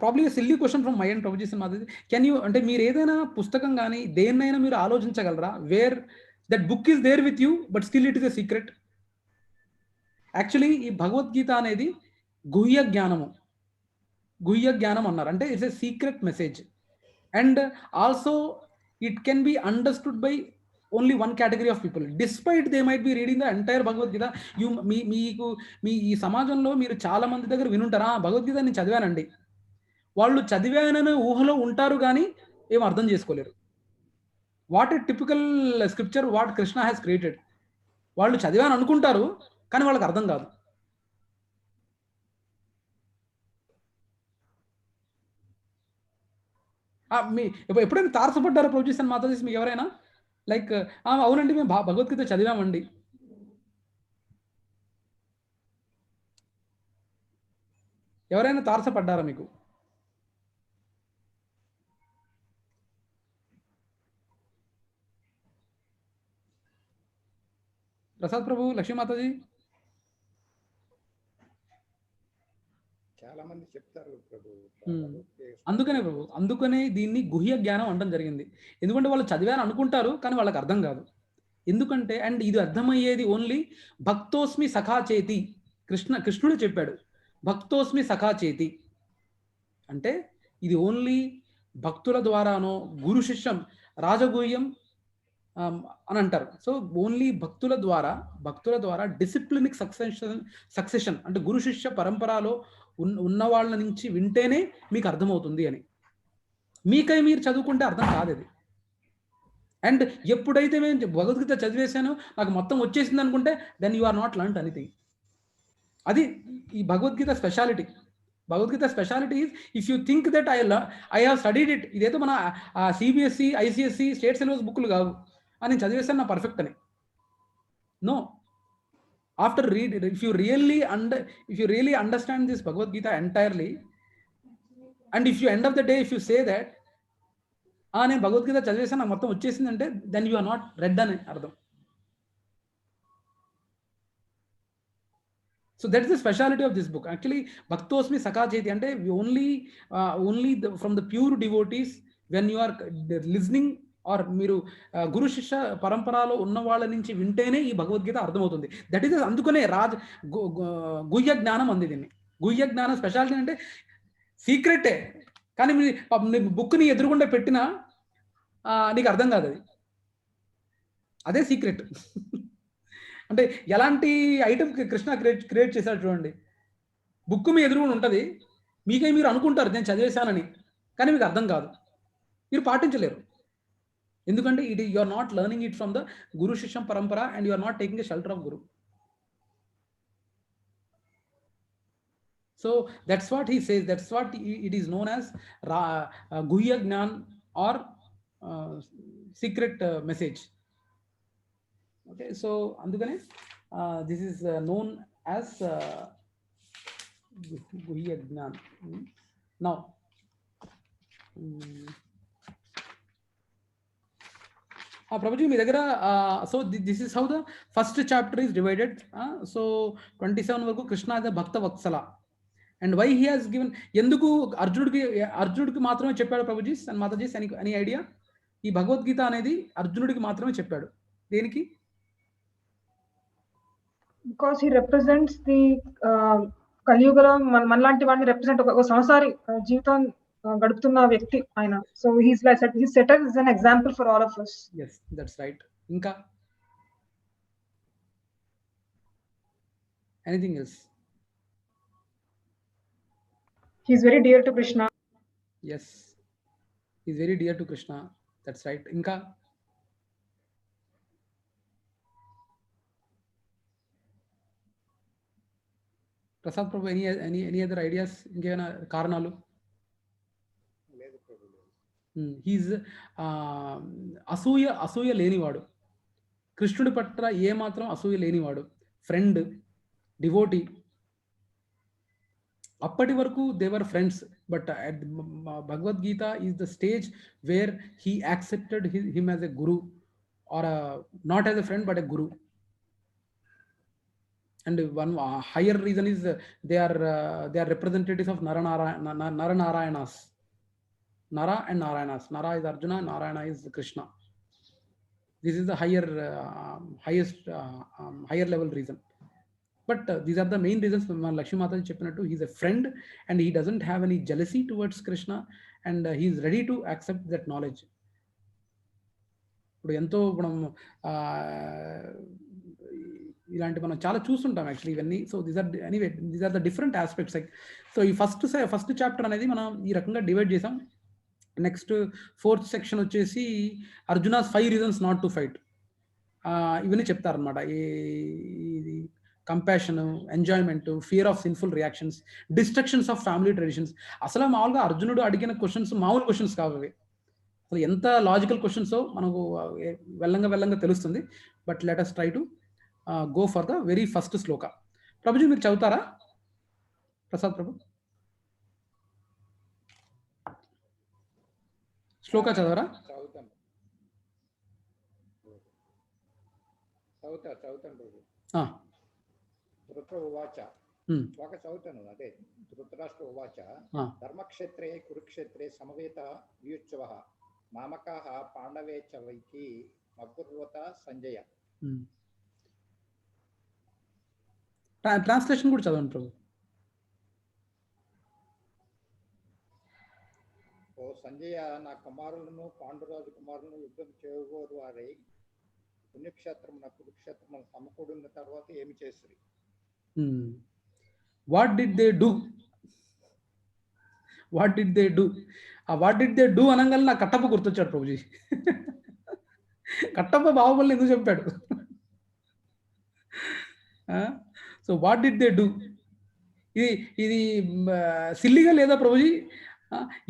probably silly question from my and Prabhujis and Mataji, can you, అంటే మీరు ఏదైనా పుస్తకం కానీ దేన్నైనా మీరు ఆలోచించగలరా where that book is there with you but still it is a secret? Actually ఈ భగవద్గీత అనేది గుహ్య జ్ఞానం అన్నారు. అంటే it's a secret message, and also it can be understood by only one category of people despite they might be reading the entire Bhagavad Gita. మీ ఈ సమాజంలో మీరు చాలా మంది దగ్గర వినుంటారా, భగవద్గీత నేను చదివానండి, వాళ్ళు చదివాననే ఊహలో ఉంటారు కానీ ఏం అర్థం చేసుకోలేరు. What a typical scripture what Krishna has created. వాళ్ళు చదివాను అనుకుంటారు కానీ వాళ్ళకి అర్థం కాదు. ఎప్పుడైనా తారసపడ్డారా ప్రభుజీస్ అండ్ మాతాజీస్ మీకు ఎవరైనా? లైక్ అవునండి మేము భగవద్గీత చదివామండి. ఎవరైనా తారసపడ్డారా మీకు? ప్రసాద్ ప్రభు, లక్ష్మీ మాతాజీ. చాలా మంది చెప్తారు ప్రభు. అందుకనే దీన్ని గుహ్య జ్ఞానం అనడం జరిగింది. ఎందుకంటే వాళ్ళు చదివారు అనుకుంటారు కానీ వాళ్ళకి అర్థం కాదు. ఎందుకంటే అండ్ ఇది అర్థమయ్యేది ఓన్లీ భక్తోస్మి సఖా చేతి, కృష్ణుడు చెప్పాడు. భక్తోస్మి సఖా చేతి అంటే ఇది ఓన్లీ భక్తుల ద్వారానో గురు శిష్యం రాజగుహ్యం అని అంటారు. సో ఓన్లీ భక్తుల ద్వారా డిసిప్లినిక్ సక్సెషన్ అంటే గురు శిష్య పరంపరలో ఉన్న వాళ్ళ నుంచి వింటేనే మీకు అర్థమవుతుంది అని. మీకై మీరు చదువుకుంటే అర్థం కాదు అది. అండ్ ఎప్పుడైతే నేను భగవద్గీత చదివేశానో నాకు మొత్తం వచ్చేసింది అనుకుంటే then you are not learned anything. అది ఈ Bhagavad Gita speciality. Bhagavad Gita speciality is if you think that I have studied it, ఇదేదో మన సిబిఎస్ఈ ఐసిఎస్ఈ స్టేట్ సిలబస్ బుక్లు కావు అని చదివేశాను నా పర్ఫెక్ట్ అని. No, after read if you really understand this Bhagavad Gita entirely and if you end of the day if you say that నేను భగవద్గీత చదివేశాను నాకు మొత్తం వచ్చేసిందంటే then you are not read అని అర్థం. So that's the speciality of this book. Actually, Bhaktosmi Sakha Cheti ante only from the pure devotees, when you are listening or మీరు గురు శిష్య పరంపరలో ఉన్న వాళ్ళ నుంచి వింటేనే ఈ భగవద్గీత అర్థమవుతుంది. దట్ ఈస్ అందుకనే గుహ్య జ్ఞానం అంది దీన్ని. గుహ్య జ్ఞానం స్పెషాలిటీ అంటే సీక్రెటే, కానీ మీ బుక్ని ఎదురుగుండా పెట్టినా నీకు అర్థం కాదు అది. అదే సీక్రెట్. అంటే ఎలాంటి ఐటమ్ కృష్ణ క్రియేట్ చేశాడు చూడండి. బుక్ మీ ఎదురుగుండా ఉంటుంది, మీకై మీరు అనుకుంటారు నేను చదివేశానని, కానీ మీకు అర్థం కాదు, మీరు పాటించలేరు. ఎందుకంటే you are not learning it from the guru shishyam parampara and you are not taking a shelter of guru. So that's what he says, that's what it is known as guhya gyan or secret message. Okay, so andukane this is known as guhya gnan. Now Prabhuji మీ దగ్గర so this is how the first chapter is divided. So 27 వరకు Krishna as a Bhakta Vatsala and why he has given, ఎందుకు అర్జునుడికి మాత్రమే చెప్పాడు Prabhuji and Mataji, any idea? ఈ భగవద్గీత అనేది అర్జునుడికి మాత్రమే చెప్పాడు. దేనికి? Because he represents the కలియుగలో మనలాంటి వాడిని రిప్రజెంట్ ఒక సంసారి జీవితం గడుపుతున్న వ్యక్తి ఆయన. So he's set as an example for all of us. Yes, that's right. ఇంకా anything else? He's very dear to Krishna. Yes, he's very dear to Krishna. That's right. ఇంకా ప్రసాద్ ప్రభు, any other ideas? ఇంకేమైనా కారణాలు? He's అసూయ లేనివాడు, కృష్ణుడి పట్ల ఏమాత్రం అసూయ లేనివాడు, ఫ్రెండ్, డివోటీ. అప్పటి వరకు they were friends, but Bhagavad Gita is the stage where he accepted him as a guru, or not as a friend but a guru. And one higher reason is they are representatives of Nara-Narayanas. Nara and Narayanas. Nara is Arjuna, Narayana is Krishna. This is the highest higher level reason. But these are the main reasons. Lakshmi Mataji cheppinattu, he is a friend and he doesn't have any jealousy towards Krishna and he is ready to accept that knowledge. ఇప్పుడు ఎంతో మనం ఇలాంటి మనం చాలా చూస్తుంటాం actually ఇవన్నీ. So these are the different aspects. So ఈ first chapter అనేది మనం ఈ రకంగా డివైడ్ చేసాం. నెక్స్ట్ 4th సెక్షన్ వచ్చేసి Arjuna's 5 reasons not to fight. ఇవన్నీ చెప్తారనమాట. ఈ compassion, enjoyment, fear of sinful reactions, destructions of family traditions. అసలు మామూలుగా అర్జునుడు అడిగిన క్వశ్చన్స్ మామూలు క్వశ్చన్స్ కావు అవి. అసలు ఎంత లాజికల్ క్వశ్చన్సో మనకు వెళ్ళంగా తెలుస్తుంది. But let us try to go for the very first sloka. Prabhuji, మీరు చదువుతారా? ప్రసాద్ ప్రభు శ్లోక చదవరా? చదువుతాను ప్రభు. ధృతరాష్ట్ర ఉవాచ, శ్లోక చదువుతాను. అదే ధృతరాష్ట్ర ఉవాచ, ధర్మక్షేత్రే కురుక్షేత్రే సమవేత వ్యూత్సవః మామకాః పాండవే చ వైకి మగ్గుర్వత సంజయ. ట్రాన్స్లేషన్ కూడా చదవండి ప్రభు. సంజయ నా కుమారులను పాండురాజు కుమారులను యుద్ధం చేయగోరు వారై పుణ్యక్షేత్రం కురుక్షేత్రం సమకూడిన తర్వాత ఏమి చేసిరి? What did they do? What did they do? ఆ వాట్ డిడ్ దే డూ అనగానే నాకు కట్టప్ప గుర్తొచ్చాడు ప్రభుజీ. కట్టప్ప బాహుబలిని ఎందుకు చెప్పాడు? So what did they do? ఇది సిల్లిగా లేదా ప్రభుజీ?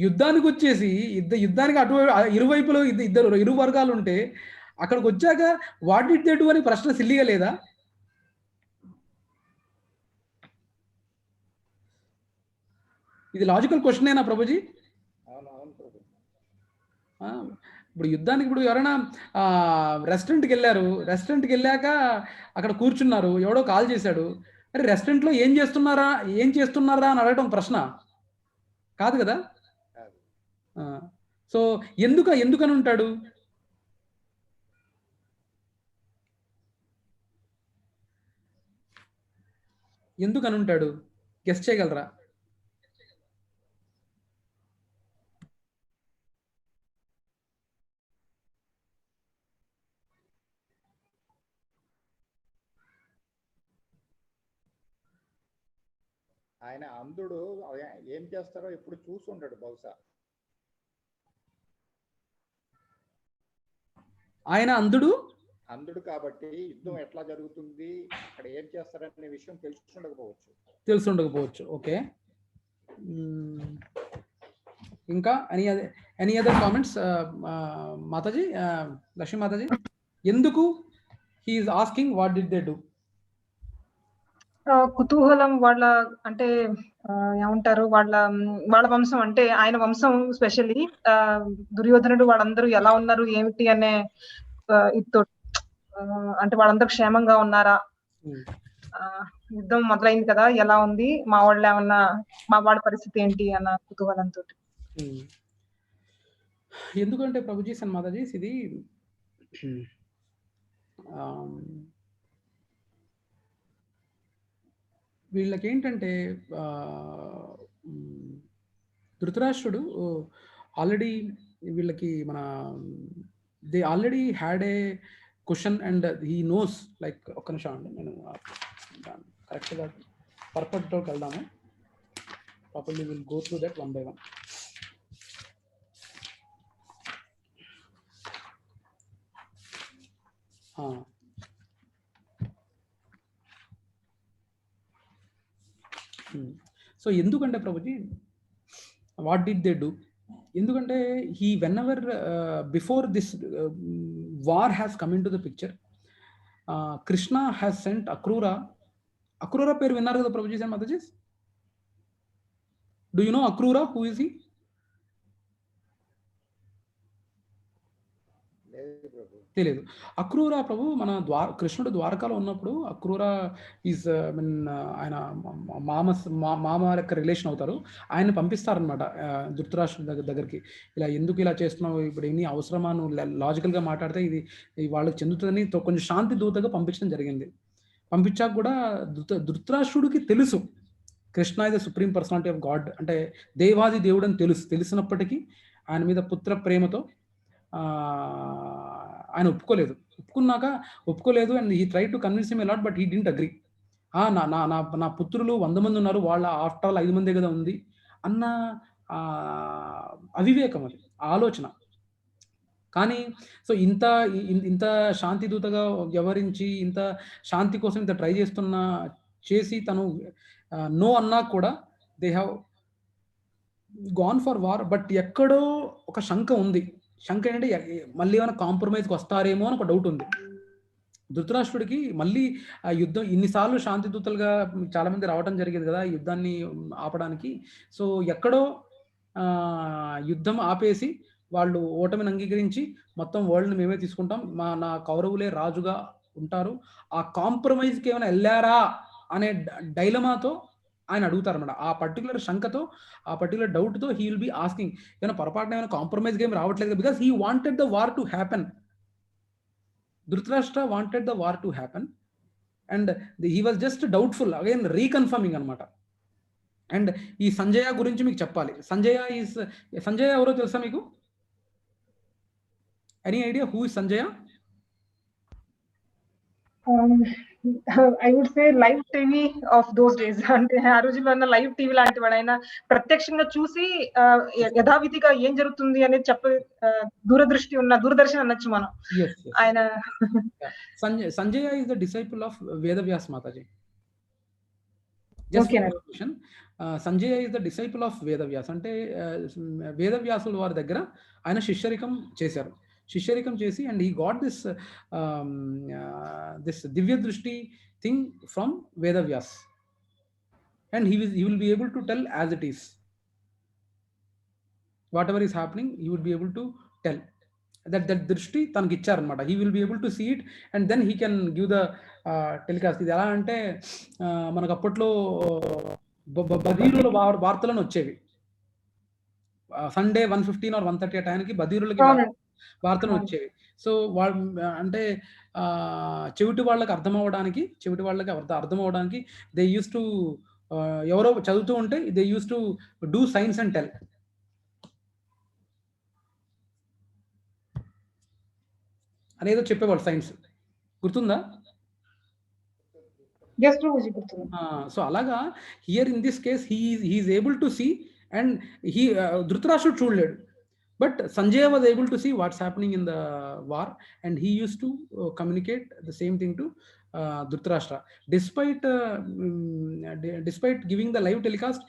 యుద్ధానికి వచ్చేసి యుద్ధానికి ఇరువైపులో ఇరు వర్గాలు ఉంటే అక్కడికి వచ్చాక వాట్ డిడ్ దే డూ అని ప్రశ్న సిల్లిగా లేదా? ఇది లాజికల్ క్వశ్చన్ ఏనా ప్రభుజీ? ఇప్పుడు యుద్ధానికి ఇప్పుడు ఎవరైనా రెస్టారెంట్కి వెళ్ళారు, రెస్టారెంట్కి వెళ్ళాక అక్కడ కూర్చున్నారు, ఎవడో కాల్ చేశాడు, అరే రెస్టారెంట్లో ఏం చేస్తున్నారా అని అడగటం ప్రశ్న కాదు కదా. సో ఎందుకని ఉంటాడు? ఎందుకని ఉంటాడు? గెస్ చేయగలరా? ఆయన అంధుడు, ఏం చేస్తారో ఎప్పుడు చూసి ఉంటాడు బహుశా. ఆయన అంధుడు కాబట్టి యుద్ధం ఎట్లా జరుగుతుంది, అక్కడ ఏం చేస్తారనే విషయం తెలుసుండకపోవచ్చు. ఓకే, ఇంకా any other comments Mataji? Lakshmi Mataji, ఎందుకు he is asking what did they do? కుతూహలం, వాళ్ళ అంటే ఏమంటారు, వాళ్ళ వంశం అంటే ఆయన వంశం స్పెషల్లీ దుర్యోధనుడు వాళ్ళందరూ ఎలా ఉన్నారు ఏమిటి అనే ఇదితో, అంటే వాళ్ళందరూ క్షేమంగా ఉన్నారా, యుద్ధం మొదలైంది కదా ఎలా ఉంది, మా వాళ్ళ పరిస్థితి ఏంటి అన్న కుతూహలంతో. ఎందుకంటే ప్రభుజీస్ అండ్ మాతాజీస్, ఇది వీళ్ళకి ఏంటంటే ధృతరాష్ట్రుడు ఆల్రెడీ వీళ్ళకి they already had a question and he knows, like ఒక్క నిమిషం అండి, నేను కరెక్ట్గా పర్పస్లోకి వెళ్దాము. Properly will go through that one by one. So ఎందుకంటే Prabhuji what did they do? ఎందుకంటే whenever before this war has come into the picture, Krishna has sent Akrura పేరు విన్నారు కదా Prabhuji and Matajis? Do you know Akrura? Who is he? తెలియదు. అక్రూరా ప్రభు మన కృష్ణుడు ద్వారకాలో ఉన్నప్పుడు అక్రూరా is ఆయన మామ యొక్క రిలేషన్ అవుతారు. ఆయన పంపిస్తారనమాట ధృతరాష్ట్రుడి దగ్గరికి. ఎందుకు ఇలా చేస్తున్నావు, ఇప్పుడు ఎన్ని అవసరమా, నువ్వు లాజికల్గా మాట్లాడితే ఇది వాళ్ళకి చెందుతుందని కొంచెం శాంతి దూతగా పంపించడం జరిగింది. పంపించాక కూడా ధృతరాష్ట్రుడికి తెలుసు Krishna is the supreme personality of God, అంటే దేవాది దేవుడు అని తెలిసినప్పటికీ ఆయన మీద పుత్ర ప్రేమతో ఆయన ఒప్పుకోలేదు and he try to convince him a lot, but he didn't agree. నా పుత్రులు 100 మంది ఉన్నారు, వాళ్ళ ఆఫ్టర్ ఆల్ 5 మందే కదా ఉంది అన్న అవివేకం, అది ఆలోచన. కానీ సో ఇంత శాంతిదూతగా వ్యవహరించి, ఇంత శాంతి కోసం ఇంత ట్రై చేసి తను నో అన్నా కూడా they have gone for war. But ఎక్కడో ఒక శంక ఉంది. శంక ఏంటంటే మళ్ళీ ఏమైనా కాంప్రమైజ్కి వస్తారేమో అని ఒక డౌట్ ఉంది ధృతరాష్ట్రుడికి. మళ్ళీ ఆ యుద్ధం ఇన్నిసార్లు శాంతిదూతలుగా చాలా మంది రావడం జరిగింది కదా యుద్ధాన్ని ఆపడానికి. సో ఎక్కడో యుద్ధం ఆపేసి వాళ్ళు ఓటమిని అంగీకరించి మొత్తం వరల్డ్ని మేమే తీసుకుంటాం, నా కౌరవులే రాజుగా ఉంటారు, ఆ కాంప్రమైజ్కి ఏమైనా వెళ్ళారా అనే డైలమాతో ఆయన అడుగుతారన్నమాట. ఆ పర్టికులర్ శంకతో, ఆ పర్టికులర్ డౌట్తో హీ విల్ బి ఆస్కింగ్, ఏమైనా పొరపాటున ఏమైనా కాంప్రమైజ్ గేమ్ రావట్లేదు, because he wanted the war to happen. Dhritarashtra wanted the war to happen and he was just doubtful, again reconfirming అనమాట. అండ్ ఈ సంజయ గురించి మీకు చెప్పాలి. సంజయ ఎవరో తెలుసా మీకు? Any idea who is Sanjaya? I would say live TV of those days. అంటే ఆ రోజుల్లో ఉన్న లైవ్ టీవీ లాంటి వాడు. ఆయన ప్రత్యక్షంగా చూసి యథావిధిగా ఏం జరుగుతుంది అనేది చెప్పే దూరదృష్టి ఉన్న దూరదర్శన్ అనొచ్చు మనం. ఆయన Sanjaya is the disciple of Vedavyas Mataji. Sanjaya is the disciple of Vedavyas. అంటే వేదవ్యాసుల వారి దగ్గర ఆయన శిష్యరికం చేశారు. శిష్యరికం చేసి అండ్ హీ గాట్ దిస్ దివ్య దృష్టి thing from Vedavyas and he will be able to tell as it is. Whatever is happening, he would be able to tell. That దృష్టి తనకి ఇచ్చారనమాట. he will be able to see it and then he can give the telecast. ఇది ఎలా అంటే మనకు అప్పట్లో బదీరుల వార్తలను వచ్చేవి. సండే 1:15 or 1:30 ఆ టైంకి బదీరులకి వార్తలు వచ్చేవి. సో వాళ్ళు అంటే చెవిటి వాళ్ళకి అర్థం అవ్వడానికి దే యూస్ టు ఎవరో చదువుతూ ఉంటే they use to do signs and tell. అనేదో చెప్పేవాళ్ళు సైన్స్. గుర్తుందా? సో అలాగా here in this case he is able to see and ధృతరాష్ట్రుడు చూడలేడు. But Sanjaya was able to see what's happening in the war and he used to communicate the same thing to Dhritarashtra. Despite giving the live telecast,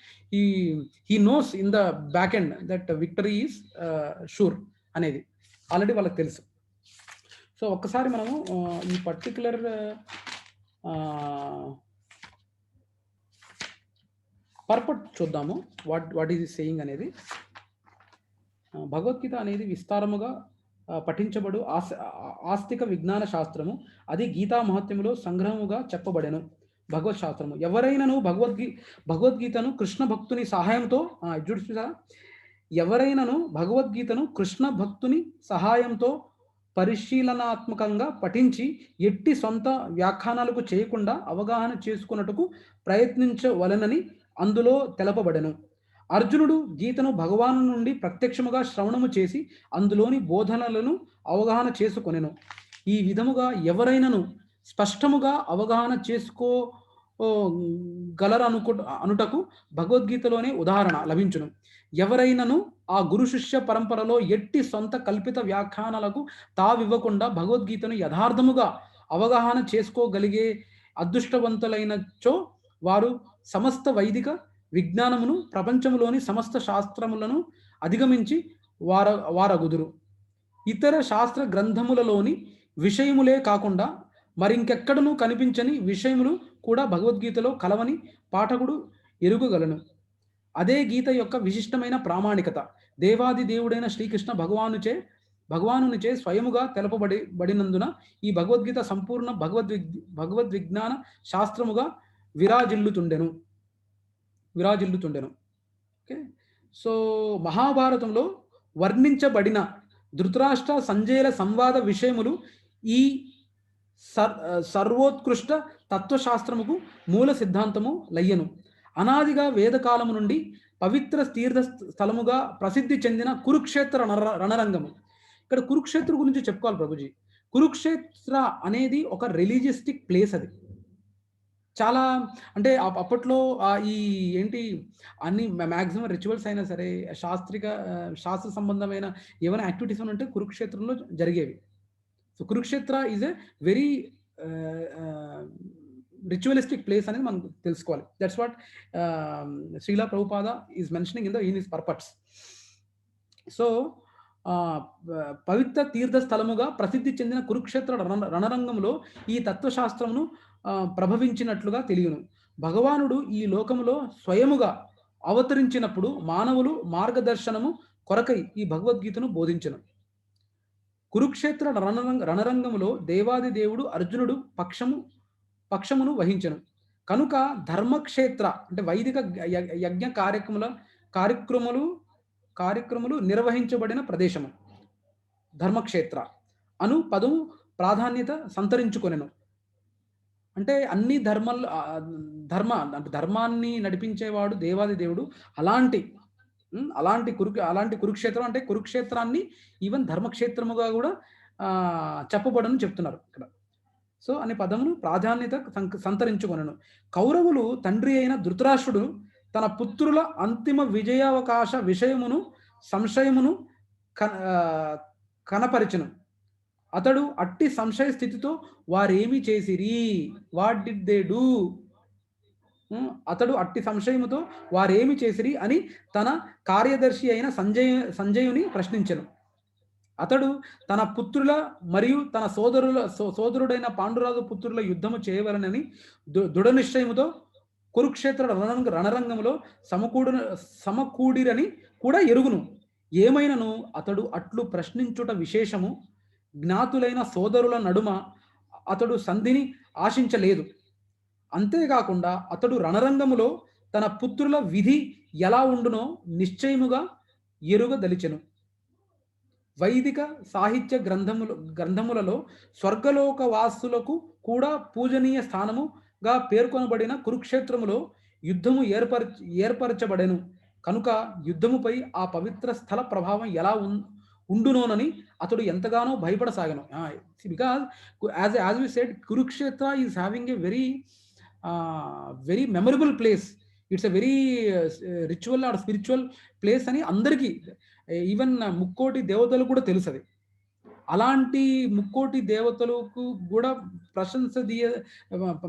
he knows in the back end that victory is sure అనేది already వాళ్ళకి తెలుసు. So ఒక్కసారి మనము ఈ particular పర్పట్ చూద్దాము. What is saying అనేది. భగవద్గీత అనేది విస్తారముగా పఠించబడు ఆస్తిక విజ్ఞాన శాస్త్రము. అది గీతా మహత్యములో సంగ్రహముగా చెప్పబడెను. భగవత్ శాస్త్రము ఎవరైనాను భగవద్గీతను కృష్ణ భక్తుని సహాయంతో కృష్ణ భక్తుని సహాయంతో పరిశీలనాత్మకంగా పఠించి ఎట్టి సొంత వ్యాఖ్యానాలకు చేయకుండా అవగాహన చేసుకున్నట్టుకు ప్రయత్నించవలెనని అందులో తెలపబడెను. అర్జునుడు గీతను భగవాను నుండి ప్రత్యక్షముగా శ్రవణము చేసి అందులోని బోధనలను అవగాహన చేసుకొనెను. ఈ విధముగా ఎవరైనాను స్పష్టముగా అవగాహన చేసుకోగలరనుటకు భగవద్గీతలోనే ఉదాహరణ లభించును. ఎవరైనాను ఆ గురు శిష్య పరంపరలో ఎట్టి సొంత కల్పిత వ్యాఖ్యానాలకు తావివ్వకుండా భగవద్గీతను యథార్థముగా అవగాహన చేసుకోగలిగే అదృష్టవంతులైనచో వారు సమస్త వైదిక విజ్ఞానమును ప్రపంచములోని సమస్త శాస్త్రములను అధిగమించి వారగుదురు. ఇతర శాస్త్ర గ్రంథములలోని విషయములే కాకుండా మరింకెక్కడనూ కనిపించని విషయములు కూడా భగవద్గీతలో కలవని పాఠకుడు ఎరుగగలను. అదే గీత యొక్క విశిష్టమైన ప్రామాణికత. దేవాది దేవుడైన శ్రీకృష్ణ భగవానునిచే స్వయముగా తెలపబడినందున ఈ భగవద్గీత సంపూర్ణ భగవద్విజ్ఞాన శాస్త్రముగా విరాజిల్లుతుండెను. ఓకే. సో మహాభారతంలో వర్ణించబడిన ధృతరాష్ట్ర సంజయుల సంవాద విషయములు ఈ సర్వోత్కృష్ట తత్వశాస్త్రముకు మూల సిద్ధాంతము లయ్యను. అనాదిగా వేదకాలము నుండి పవిత్ర తీర్థ స్థలముగా ప్రసిద్ధి చెందిన కురుక్షేత్ర రణరంగము. ఇక్కడ కురుక్షేత్ర గురించి చెప్పుకోవాలి ప్రభుజీ. కురుక్షేత్ర అనేది ఒక రిలీజియస్టిక్ ప్లేస్. అది చాలా అంటే అప్పట్లో ఈ ఏంటి అన్ని మ్యాక్సిమం రిచువల్స్ అయినా సరే శాస్త్ర సంబంధమైన ఏమైనా యాక్టివిటీస్ అని ఉంటే కురుక్షేత్రంలో జరిగేవి. So Kurukshetra is a very ritualistic place అనేది మనం తెలుసుకోవాలి. That's what Srila Prabhupada is mentioning in his purpose. So పవిత్ర తీర్థ స్థలముగా ప్రసిద్ధి చెందిన కురుక్షేత్ర రణరంగంలో ఈ తత్వశాస్త్రమును ప్రభవించినట్లుగా తెలియను. భగవానుడు ఈ లోకములో స్వయముగా అవతరించినప్పుడు మానవులు మార్గదర్శనము కొరకై ఈ భగవద్గీతను బోధించను. కురుక్షేత్ర రణరంగములో దేవాది దేవుడు అర్జునుడు పక్షమును వహించను. కనుక ధర్మక్షేత్ర అంటే వైదిక యజ్ఞ కార్యక్రమములు నిర్వహించబడిన ప్రదేశము ధర్మక్షేత్ర అను పదము ప్రాధాన్యత సంతరించుకొనెను. అంటే అన్ని ధర్మాలు అంటే ధర్మాన్ని నడిపించేవాడు దేవాది దేవుడు. అలాంటి అలాంటి కురుక్షేత్రం అంటే కురుక్షేత్రాన్ని ఈవెన్ ధర్మక్షేత్రముగా కూడా చెప్పబడని చెప్తున్నారు ఇక్కడ. సో అనే పదమును ప్రాధాన్యత సంతరించుకొనెను. కౌరవులు తండ్రి అయిన ధృతరాష్ట్రుడు తన పుత్రుల అంతిమ విజయావకాశ విషయమును సంశయమును కనపరిచెను. అతడు అట్టి సంశయ స్థితితో వారేమి చేసిరి, వాట్ డిడ్ దే డూ, అతడు అట్టి సంశయముతో వారేమి చేసిరి అని తన కార్యదర్శి అయిన సంజయుని ప్రశ్నించెను. అతడు తన పుత్రుల మరియు తన సోదరుడైన పాండురాజు పుత్రుల యుద్ధము చేయవలనని దృఢ నిశ్చయముతో కురుక్షేత్ర రణరంగంలో సమకూడిరని కూడా ఎరుగును. ఏమైనను అతడు అట్లు ప్రశ్నించుట విశేషము. జ్ఞాతులైన సోదరుల నడుమ అతడు సంధిని ఆశించలేదు. అంతేకాకుండా అతడు రణరంగములో తన పుత్రుల విధి ఎలా ఉండునో నిశ్చయముగా ఎరుగదలిచెను. వైదిక సాహిత్య గ్రంథములలో స్వర్గలోక వాసులకు కూడా పూజనీయ స్థానముగా పేర్కొనబడిన కురుక్షేత్రములో యుద్ధము ఏర్పరచబడెను. కనుక యుద్ధముపై ఆ పవిత్ర స్థల ప్రభావం ఎలా ఉండునోనని అతడు ఎంతగానో భయపడసాగను. Because as we said, Kurukshetra is having a very memorable place. It's a very ritual or spiritual place అని అందరికీ, ఈవెన్ ముక్కోటి దేవతలు కూడా తెలుసు అది. అలాంటి ముక్కోటి దేవతలకు కూడా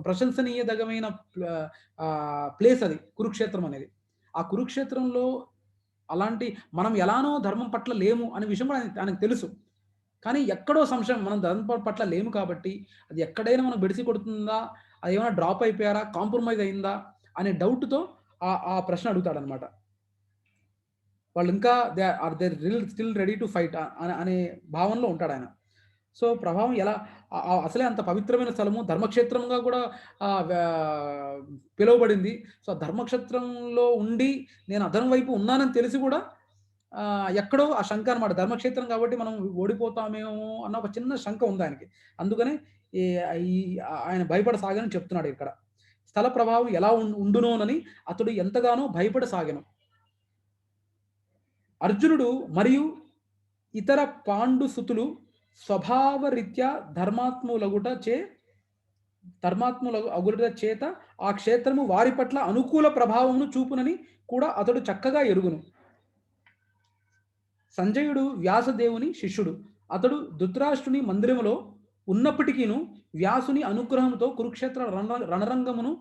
ప్రశంసనీయదగమైన ప్లేస్ అది కురుక్షేత్రం అనేది. ఆ కురుక్షేత్రంలో అలాంటి మనం ఎలానో ధర్మం పట్ల లేము అనే విషయం కూడా ఆయనకు తెలుసు. కానీ ఎక్కడో సంశయం, మనం ధర్మం పట్ల లేము కాబట్టి అది ఎక్కడైనా మనం బెడిసి కొడుతుందా, అది ఏమైనా డ్రాప్ అయిపోయారా, కాంప్రమైజ్ అయిందా అనే డౌట్తో ఆ ప్రశ్న అడుగుతాడనమాట. వాళ్ళు ఇంకా they still ready to fight అనే భావనలో ఉంటాడు ఆయన. సో ప్రభావం ఎలా, అసలే అంత పవిత్రమైన స్థలము, ధర్మక్షేత్రంగా కూడా పిలువబడింది. సో ధర్మక్షేత్రంలో ఉండి నేను అధర్మం వైపు ఉన్నానని తెలిసి కూడా ఎక్కడో ఆ శంక అనమాట. ధర్మక్షేత్రం కాబట్టి మనం ఓడిపోతామేమో అన్న ఒక చిన్న శంక ఉంది ఆయనకి. అందుకనే ఆయన భయపడసాగని చెప్తున్నాడు ఇక్కడ. స్థల ప్రభావం ఎలా ఉండునోనని అతడు ఎంతగానో భయపడసాగను. అర్జునుడు మరియు ఇతర పాండుసుతులు స్వభావరీత్యా ధర్మాత్ములగుట చేత ఆ క్షేత్రము వారి పట్ల అనుకూల ప్రభావమును చూపునని కూడా అతడు చక్కగా ఎరుగును. సంజయుడు వ్యాసదేవుని శిష్యుడు. అతడు ధృతరాష్ట్రుని మందిరములో ఉన్నప్పటికీను వ్యాసుని అనుగ్రహంతో కురుక్షేత్ర రణరంగమును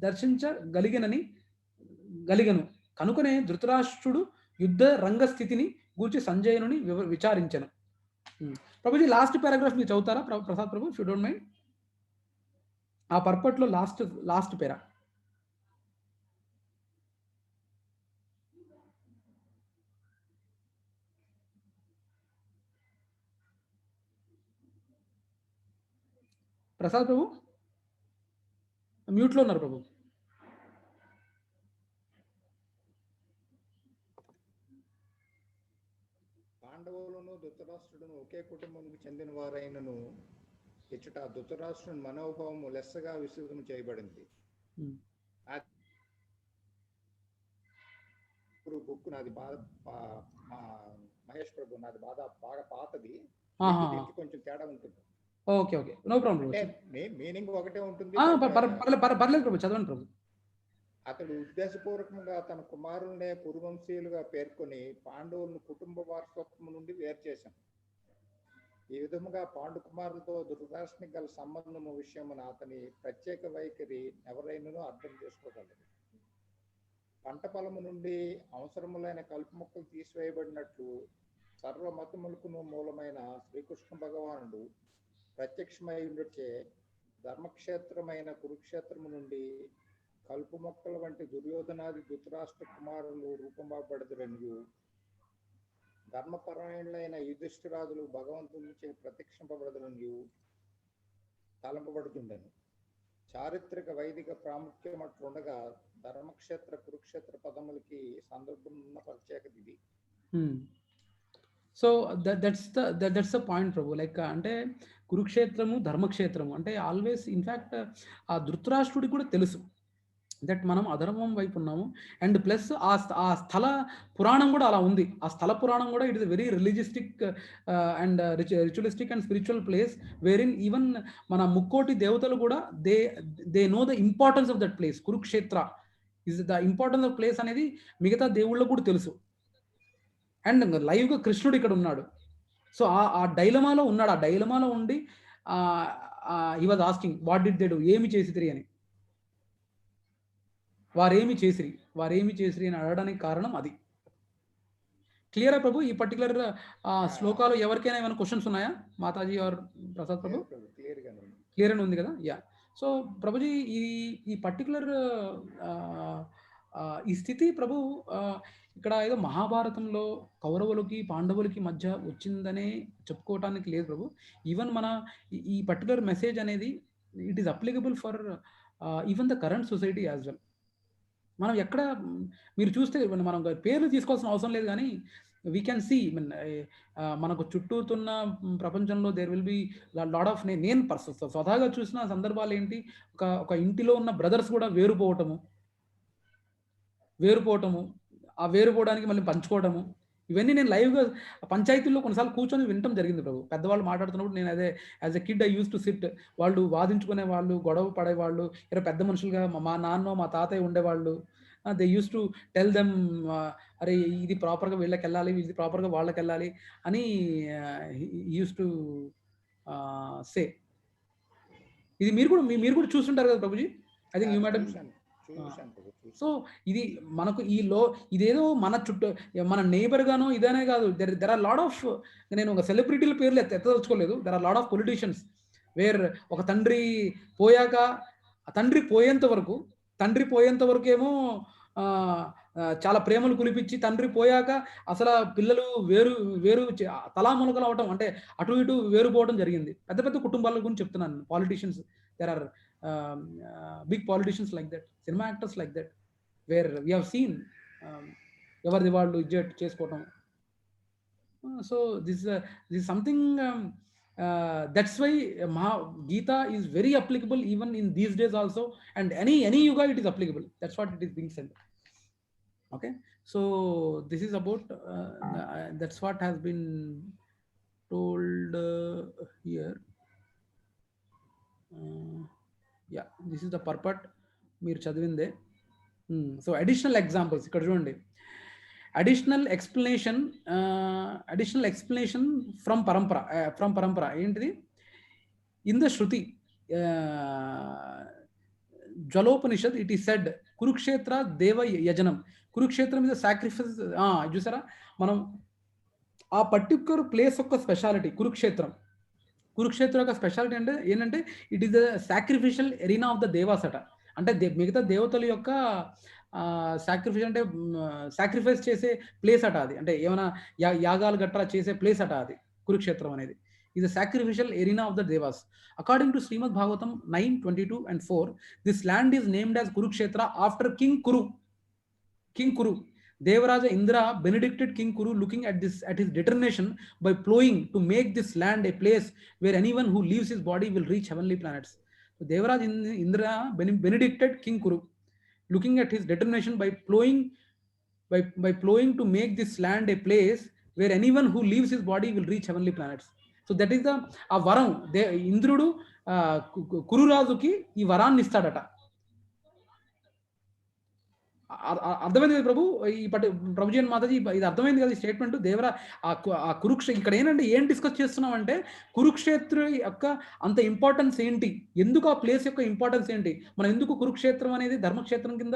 దర్శించగలిగను. కనుకనే ధృతరాష్ట్రుడు యుద్ధ రంగస్థితిని గూర్చి సంజయుని విచారించను. ప్రభుజీ లాస్ట్ పారాగ్రాఫ్ మీరు చదువుతారా ప్రసాద్ ప్రభు, ఇఫ్ యూ డోంట్ మైండ్? ఆ పర్పట్లో లాస్ట్ పేరా. ప్రసాద్ ప్రభు మ్యూట్లో ఉన్నారు ప్రభు. పాండవులను ధృతరాష్ట్రుడును ఒకే కుటుంబానికి చెందిన వారైనను ఇచ్చట ధృతరాష్ట్రుని మనోభావము లెస్సగా విస్తృతం చేయబడింది. బుక్ నాది మహేష్ ప్రభు, నాది బాగా పాతది, కొంచెం తేడా ఉంటుంది. Okay okay, no problem. Meaning ఒకటే ఉంటుంది. పర్లేదు ప్రభు, చదవండి ప్రభు. అతడు ఉద్దేశపూర్వకంగా తన కుమారులనే పురువంశీయులుగా పేర్కొని పాండవులను కుటుంబ వారసత్వం నుండి వేరు చేశాను. ఈ విధముగా పాండు కుమారులతో ధృతరాష్ట్రునికి గల సంబంధము విషయమున అతని ప్రత్యేక వైఖరి ఎవరైనానో అర్థం చేసుకోగలరు. పంట పొలము నుండి అవసరములైన కలుపు మొక్కలు తీసివేయబడినట్లు సర్వమతములకును మూలమైన శ్రీకృష్ణ భగవానుడు ప్రత్యక్షమై ఉండొచ్చే ధర్మక్షేత్రమైన కురుక్షేత్రము నుండి కలుపు మొక్కల వంటి దుర్యోధనాది ధృతరాష్ట్ర కుమారులు రూపొందబడదురనియు ధర్మపరాయణులైన యుధిష్ఠిరాదులు భగవంతుని నుంచి ప్రత్యక్షింపబడదురనియు తలంపబడుతుండను. చారిత్రక వైదిక ప్రాముఖ్యం అట్లుండగా ధర్మక్షేత్ర కురుక్షేత్ర పదములకి సందర్భం ఉన్న ప్రత్యేకత ఇది. So that's the point Prabhu. Like అంటే కురుక్షేత్రము ధర్మక్షేత్రము అంటే ఆల్వేస్ ఇన్ఫ్యాక్ట్ ఆ ధృతరాష్ట్రుడికి కూడా తెలుసు దట్ మనం అధర్మం వైపు ఉన్నాము. అండ్ ప్లస్ ఆ స్థల పురాణం కూడా అలా ఉంది. ఆ స్థల పురాణం కూడా it is very religiousistic and ritualistic and spiritual place where in even మన ముక్కోటి దేవతలు కూడా they know the importance of that place. Kurukshetra is the importance of place అనేది మిగతా దేవుళ్ళకు కూడా తెలుసు. అండ్ లైవ్గా కృష్ణుడు ఇక్కడ ఉన్నాడు. సో ఆ డైలమాలో ఉన్నాడు. ఆ డైలమాలో ఉండి హి was asking what did they do, ఏమి చేసిరి అని, వారేమి చేసిరి అని అడగడానికి కారణం అది. క్లియరా ప్రభు? ఈ పర్టికులర్ శ్లోకాలు ఎవరికైనా ఏమైనా క్వశ్చన్స్ ఉన్నాయా మాతాజీ ఆర్ ప్రసాద్ ప్రభు? క్లియర్ అని ఉంది కదా. యా. సో ప్రభుజీ ఈ పర్టికులర్ ఈ స్థితి ప్రభు ఇక్కడ ఏదో మహాభారతంలో కౌరవులకి పాండవులకి మధ్య వచ్చిందనే చెప్పుకోవటానికి లేదు ప్రభు. ఈవెన్ మన ఈ పర్టికులర్ మెసేజ్ అనేది it is applicable for even the current society as well. మనం ఎక్కడ మీరు చూస్తే మనం పేర్లు తీసుకోవాల్సిన అవసరం లేదు, కానీ వీ క్యాన్ సీ మనకు చుట్టూతున్న ప్రపంచంలో there will be lot of నేను స్వతహాగా చూసిన సందర్భాలు ఏంటి, ఒక ఇంటిలో ఉన్న బ్రదర్స్ కూడా వేరుపోవటము, ఆ వేరుపోవడానికి మళ్ళీ పంచుకోవటము, ఇవన్నీ నేను లైవ్గా పంచాయతీల్లో కొన్నిసార్లు కూర్చొని వినటం జరిగింది ప్రభు. పెద్దవాళ్ళు మాట్లాడుతున్నప్పుడు నేను అదే as a kid I use to SIT. వాళ్ళు వాదించుకునే వాళ్ళు, గొడవ పడేవాళ్ళు, ఇలా పెద్ద మనుషులుగా మా నాన్న మా తాతయ్య ఉండేవాళ్ళు. They use to tell them అరే ఇది ప్రాపర్గా వీళ్ళకి వెళ్ళాలి, ఇది ప్రాపర్గా వాళ్ళకి వెళ్ళాలి అని యూస్ టు సే. ఇది మీరు కూడా చూస్తుంటారు కదా Prabhuji. I think you madam. So ఇది మనకు ఇదేదో మన చుట్టూ మన నైబర్ గానో ఇదనే కాదు. దెర్ ఆర్ లాడ్ ఆఫ్, నేను ఒక సెలబ్రిటీల పేర్లు ఎత్తదలుచుకోలేదు. There are lot of politicians where ఒక తండ్రి పోయాక, తండ్రి పోయేంత వరకు ఏమో చాలా ప్రేమలు కులిపించి, తండ్రి పోయాక అసలు పిల్లలు వేరు తలాములకలు అవటం, అంటే అటు ఇటు వేరుపోవడం జరిగింది. పెద్ద కుటుంబాల గురించి చెప్తున్నాను. Politicians, there are big politicians like that, cinema actors like that, where we have seen ఎవరిది వాళ్ళు ఇజ్జెట్ చేసుకోవటం. So this is something that's why Gita is very applicable even in these days also, and any yuga it is applicable. That's what it is being said. Okay, so this is about that's what has been told here. Yeah, this is the purport మీరు చదివిందే. So additional examples ఇక్కడ చూడండి. Additional explanation from పరంపర ఏంటిది? In the Shruti జ్వలోపనిషద్ it is said Kurukshetra దేవ యజనం. కురుక్షేత్రం మీద సాక్రిఫైస్ చూసారా మనం ఆ పర్టిక్యులర్ ప్లేస్ యొక్క స్పెషాలిటీ. కురుక్షేత్రం యొక్క స్పెషాలిటీ అంటే ఏంటంటే it is the sacrificial arena of the devas అట. అంటే మిగతా దేవతల యొక్క సాక్రిఫైస్ చేసే ప్లేస్ అట అది. అంటే ఏమైనా యాగాలు గట్రా చేసే ప్లేస్ అట అది. కురుక్షేత్రం అనేది is a sacrificial arena of the devas. According to Srimad Bhagavatam 9:22 and 4, this land is named as Kurukshetra after King Kuru. Devaraja Indra benedicted King Kuru, looking at his determination by plowing to make this land a place where anyone who leaves his body will reach heavenly planets. So Devaraja Indra benedicted King Kuru, looking at his determination by plowing to make this land a place where anyone who leaves his body will reach heavenly planets. So that is ఆ వరం. ఇంద్రుడు కురురాజుకి ఈ వరాన్ని ఇస్తాడట. అర్థమైంది కదా ప్రభు? ఈ ప్రభుజీ అని మాతాజీ ఇది అర్థమైంది కదా ఈ స్టేట్మెంట్. ఆ ఇక్కడ ఏంటంటే ఏం డిస్కస్ చేస్తున్నాం అంటే కురుక్షేత్ర యొక్క అంత ఇంపార్టెన్స్ ఏంటి, ఎందుకు ఆ ప్లేస్ యొక్క ఇంపార్టెన్స్ ఏంటి, మనం ఎందుకు కురుక్షేత్రం అనేది ధర్మక్షేత్రం కింద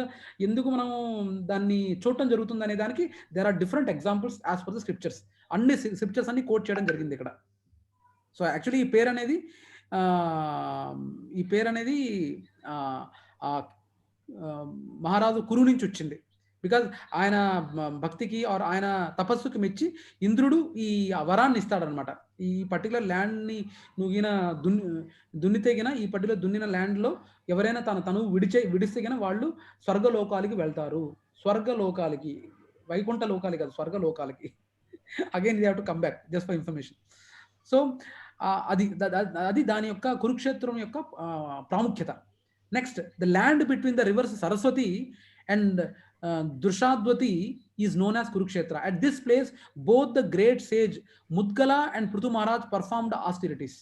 ఎందుకు మనం దాన్ని చూడటం జరుగుతుంది అనే దానికి there are different examples as per the scriptures. అన్ని స్క్రిప్చర్స్ అన్ని కోట్ చేయడం జరిగింది ఇక్కడ. సో యాక్చువల్లీ ఈ పేరు అనేది మహారాజు కురు నుంచి వచ్చింది. బికాజ్ ఆయన భక్తికి ఆర్ ఆయన తపస్సుకి మెచ్చి ఇంద్రుడు ఈ వరాన్ని ఇస్తాడనమాట. ఈ పర్టికులర్ ల్యాండ్ని నువ్వు దున్నితే గిన, ఈ పర్టికులర్ దున్నిన ల్యాండ్లో ఎవరైనా తను విడిస్తే గిన వాళ్ళు స్వర్గలోకాలకి వెళ్తారు. స్వర్గలోకాలకి, వైకుంఠ లోకాలకి కాదు, స్వర్గలోకాలకి. Again they have to come back just for information. So అది దాని యొక్క కురుక్షేత్రం యొక్క ప్రాముఖ్యత. Next, the land between the rivers Saraswati and Drishadvati is known as Kurukshetra. At this place both the great sage Mudgala and Prithu Maharaj performed austerities.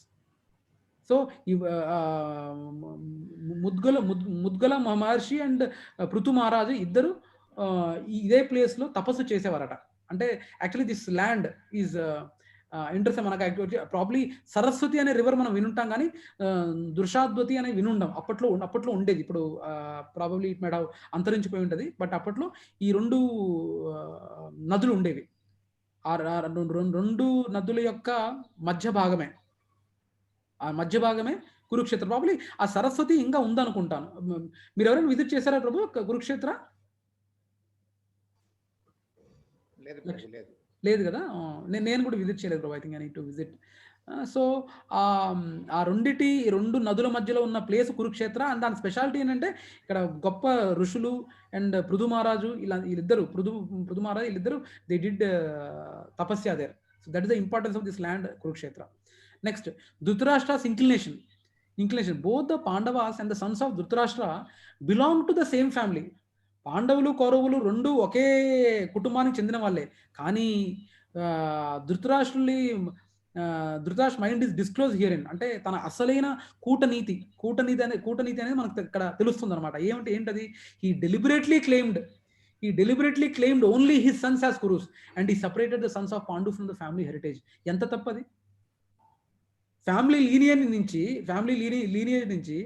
So Mudgala Maharshi and Prithu మహారాజు ఇద్దరు ఇదే ప్లేస్లో తపస్సు చేసేవారట. అంటే actually this land is interest. మనకు ప్రాబ్లీ సరస్వతి అనే రివర్ మనం వినుంటాం, కానీ దృషాద్వతి అనే వినుండం. అప్పట్లో ఉండేది. ఇప్పుడు ప్రాబబ్లీ ఇట్ మేడ్ అంతరించిపోయి ఉంటుంది. బట్ అప్పట్లో ఈ 2 నదులు ఉండేవి. ఆ 2 నదుల యొక్క మధ్య భాగమే కురుక్షేత్ర. ప్రాబ్లీ ఆ సరస్వతి ఇంకా ఉందనుకుంటాను. మీరు ఎవరైనా విజిట్ చేశారా ప్రభు కురుక్షేత్ర? లేదు కదా. నేను కూడా విజిట్ చేయలేదు ప్రభు. I think I need to visit. So ఆ 2 నదుల మధ్యలో ఉన్న ప్లేస్ కురుక్షేత్ర. అండ్ దాని స్పెషాలిటీ ఏంటంటే ఇక్కడ గొప్ప ఋషులు అండ్ పృథు మహారాజు వీళ్ళిద్దరు పృథు మహారాజు వీళ్ళిద్దరు దే డిడ్ తపస్య there. So that is the importance of this land Kurukshetra. Next, Dhritarashtra's inclination. Both the Pandavas and the sons of Dhritarashtra belong to the same family. పాండవులు కౌరవులు 2 ఒకే కుటుంబానికి చెందిన వాళ్ళే. కానీ Dhritarashtra mind is disclose here in. అంటే తన అసలైన కూటనీతి అనేది మనకు ఇక్కడ తెలుస్తుంది అనమాట. ఏంటది? He deliberately claimed only his sons as Kurus and he separated the sons of Pandu from the family heritage. ఎంత తప్పది! ఫ్యామిలీ లీనియేజ్ నుంచి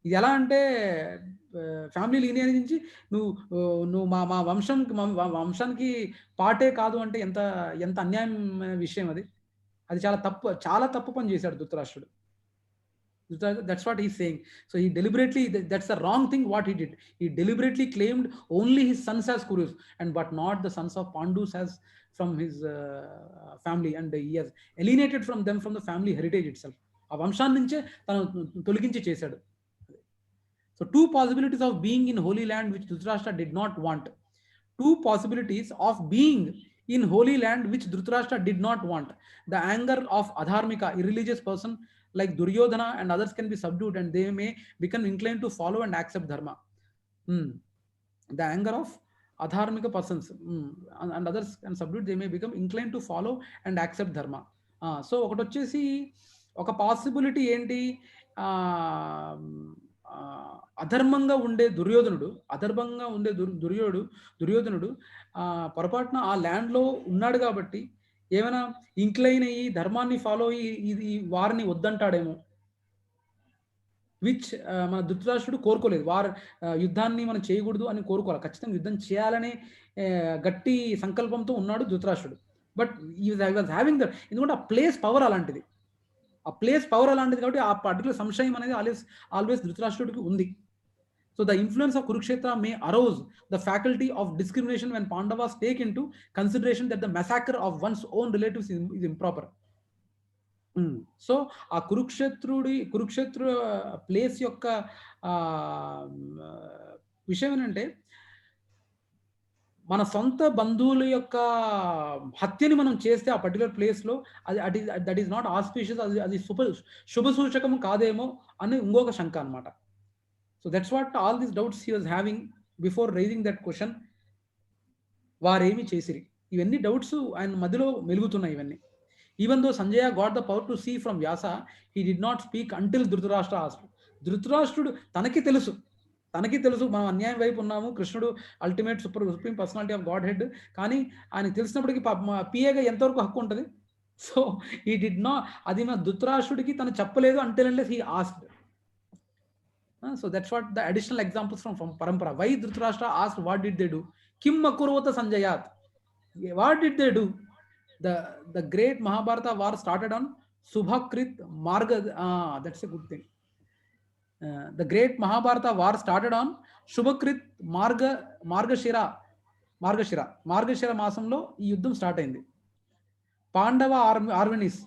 ఇది ఎలా అంటే, ఫ్యామిలీ లీనియేజ్ నుంచి నువ్వు మా వంశానికి పాటే కాదు అంటే ఎంత అన్యాయం విషయం అది. చాలా తప్పు పని చేశాడు ధృతరాష్ట్రుడు. That's what he saying. So he deliberately, that's the wrong thing what he did. He deliberately claimed only his sons as Kurus and but not the sons of Pandus as from his family, and he has alienated from them from the family heritage itself. ఆ వంశాన్ని నుంచే తను తొలగించి చేశాడు. So 2 possibilities of being in holy land which Dhritarashtra did not want. 2 possibilities of being in holy land which Dhritarashtra did not want. The anger of adharmika, irreligious person like Duryodhana and others can be subdued and they may become inclined to follow and accept dharma. The anger of adharmika persons and others can subdue, they may become inclined to follow and accept dharma. So ఒకటి వచ్చేసి ఒక possibility ఏంటి, అధర్మంగా ఉండే దుర్యోధనుడు పొరపాటున ఆ ల్యాండ్లో ఉన్నాడు కాబట్టి ఏమైనా ఇంక్లైన్ అయ్యి ధర్మాన్ని ఫాలో అయ్యి ఇది వారిని వద్దంటాడేమో, విచ్ మన ధృతరాష్ట్రుడు కోరుకోలేదు. యుద్ధాన్ని మనం చేయకూడదు అని కోరుకోవాలి. ఖచ్చితంగా యుద్ధం చేయాలనే గట్టి సంకల్పంతో ఉన్నాడు ధృతరాష్ట్రుడు. బట్ ఈ వాజ్ హ్యావింగ్ దట్, ఎందుకంటే ఆ ప్లేస్ పవర్ అలాంటిది కాబట్టి ఆ పర్టికులర్ సంశయం అనేది ఆల్వేస్ ధృతరాష్ట్రుడికి ఉంది. So the influence of Kurukshetra may arouse the faculty of discrimination when Pandavas take in to consideration that the massacre of one's own relatives is improper. So ఆ కురుక్షేత్ర ప్లేస్ యొక్క విషయం ఏంటంటే, మన సొంత బంధువుల యొక్క హత్యని మనం చేస్తే ఆ పర్టికులర్ ప్లేస్లో దట్ ఈస్ నాట్ ఆస్పిషియస్, అది శుభ సూచకం కాదేమో అని ఇంకొక శంక అనమాట. So that's what all these doubts he was having before raising that question. వారేమి చేసిరి, ఇవన్నీ డౌట్స్ ఆయన మధ్యలో మెలుగుతున్నాయి ఇవన్నీ. Even though Sanjaya got the power to see from Vyasa, he did not speak until Dhritarashtra asked. ధృతరాష్ట్రుడు తనకి తెలుసు మనం అన్యాయం వైపు ఉన్నాము, కృష్ణుడు ultimate supreme personality of God head, కానీ ఆయన తెలిసినప్పటికీ పిఏగా ఎంతవరకు హక్కు ఉంటుంది. సో ఈ డిడ్ నాట్, అది మన ధృతరాష్ట్రుడికి తను చెప్పలేదు until unless he asked. So that's what the additional examples from Parampara. Why Dhritarashtra asked, what did they do? Kim akurvata Sanjayat. What did they do? The great Mahabharata war started on Subhakrit Marga. That's a good thing. The great Mahabharata war started on Shubhakrit Margashira మాసంలో ఈ యుద్ధం start అయింది. పాండవ armies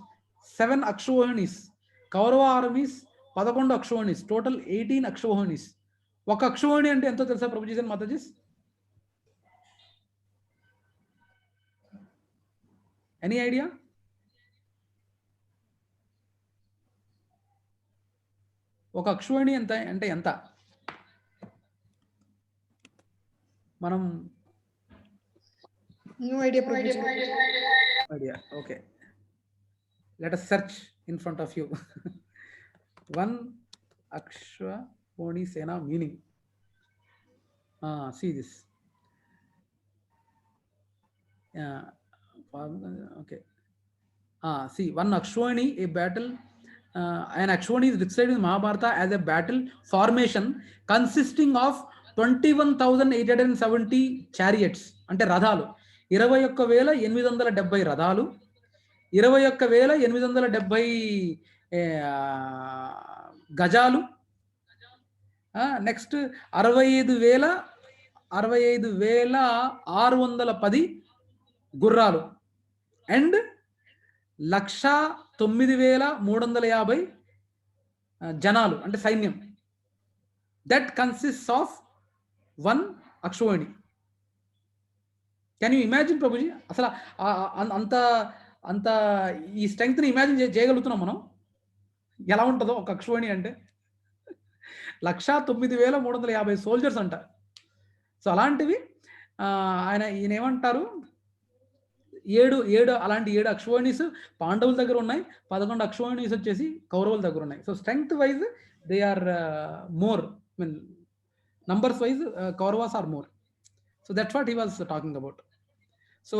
7 అక్షోహిణీస్, కౌరవ armies 11 అక్షోహిణీస్, total 18 అక్షోహిణీస్. ఒక అక్షోహిణి అంటే ఎంతో తెలుసా Prabhuji Matajis? Any idea? ఒక అక్షోహిణి ఎంత అంటే ఎంత? మనం No idea, Prabhuji. idea. Okay. Let us search in front of you. One Akshwani Sena meaning. See this. Okay. See, one Akshwani, a battle. An Akshwani is described in Mahabharata as a battle formation consisting of 21,870 chariots. అంటే రథాలు 21,870 రథాలు, 21,870 గజాలు, next 65,610 గుర్రాలు and 1,09,350 జనాలు అంటే సైన్యం. That consist of one అక్షోహిణి. Can you imagine ప్రభుజీ? అసలు అంత అంత ఈ స్ట్రెంగ్త్ని ఇమాజిన్ చేయగలుగుతున్నాం మనం? ఎలా ఉంటుందో ఒక అక్షోహిణి అంటే 1,09,350 సోల్జర్స్ అంట. సో అలాంటివి ఈయన ఏమంటారు, 7 అలాంటి 7 అక్షోహిణీస్ పాండవుల దగ్గర ఉన్నాయి, 11 అక్షోహిణీస్ వచ్చేసి కౌరవుల దగ్గర ఉన్నాయి. So strength wise they are more, mean numbers wise Kauravas are more. So that's what he was talking about. So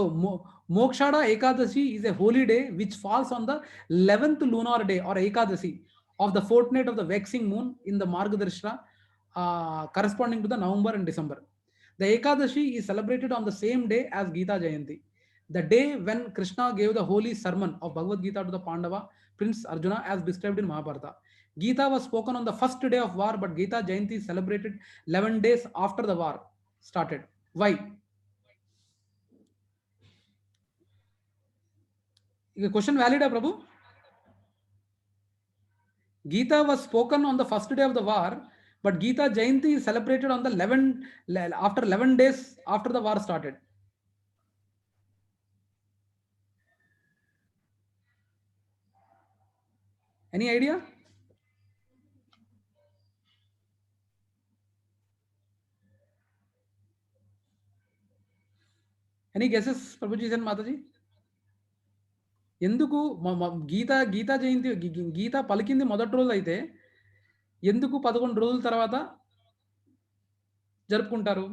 Mokshada Ekadashi is a holy day which falls on the 11th lunar day or Ekadashi of the fortnight of the waxing moon in the Margadarshana, corresponding to the November and December. The Ekadashi is celebrated on the same day as Gita Jayanti, the day when Krishna gave the holy sermon of Bhagavad Gita to the Pandava Prince Arjuna as described in Mahabharata. Gita was spoken on the first day of war, but Gita Jayanti is celebrated 11 days after the war started. Why? Question valid, Prabhu? Gita was spoken on the first day of the war, but Gita Jayanti is celebrated on the 11 days after the war started. Any idea? Any guesses, Prabhuji and Mataji? ఎందుకు గీతా జయంతి గీత పలికింది మొదటి రోజు అయితే ఎందుకు 11 రోజుల తర్వాత జరుపుకుంటారు?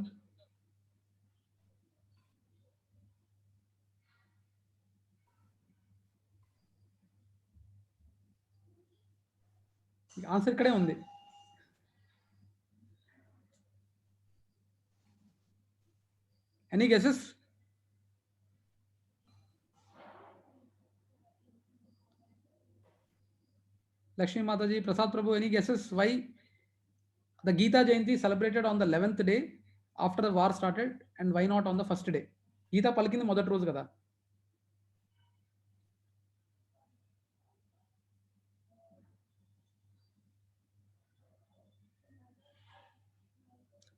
Answer ఇక్కడే ఉంది. Any guesses? Lakshmi Mataji, Prasad Prabhu, any guesses why the Gita Jayanti is celebrated on the 11th day after the war started and why not on the first day? Gita palikindi మొదటి రోజు కదా.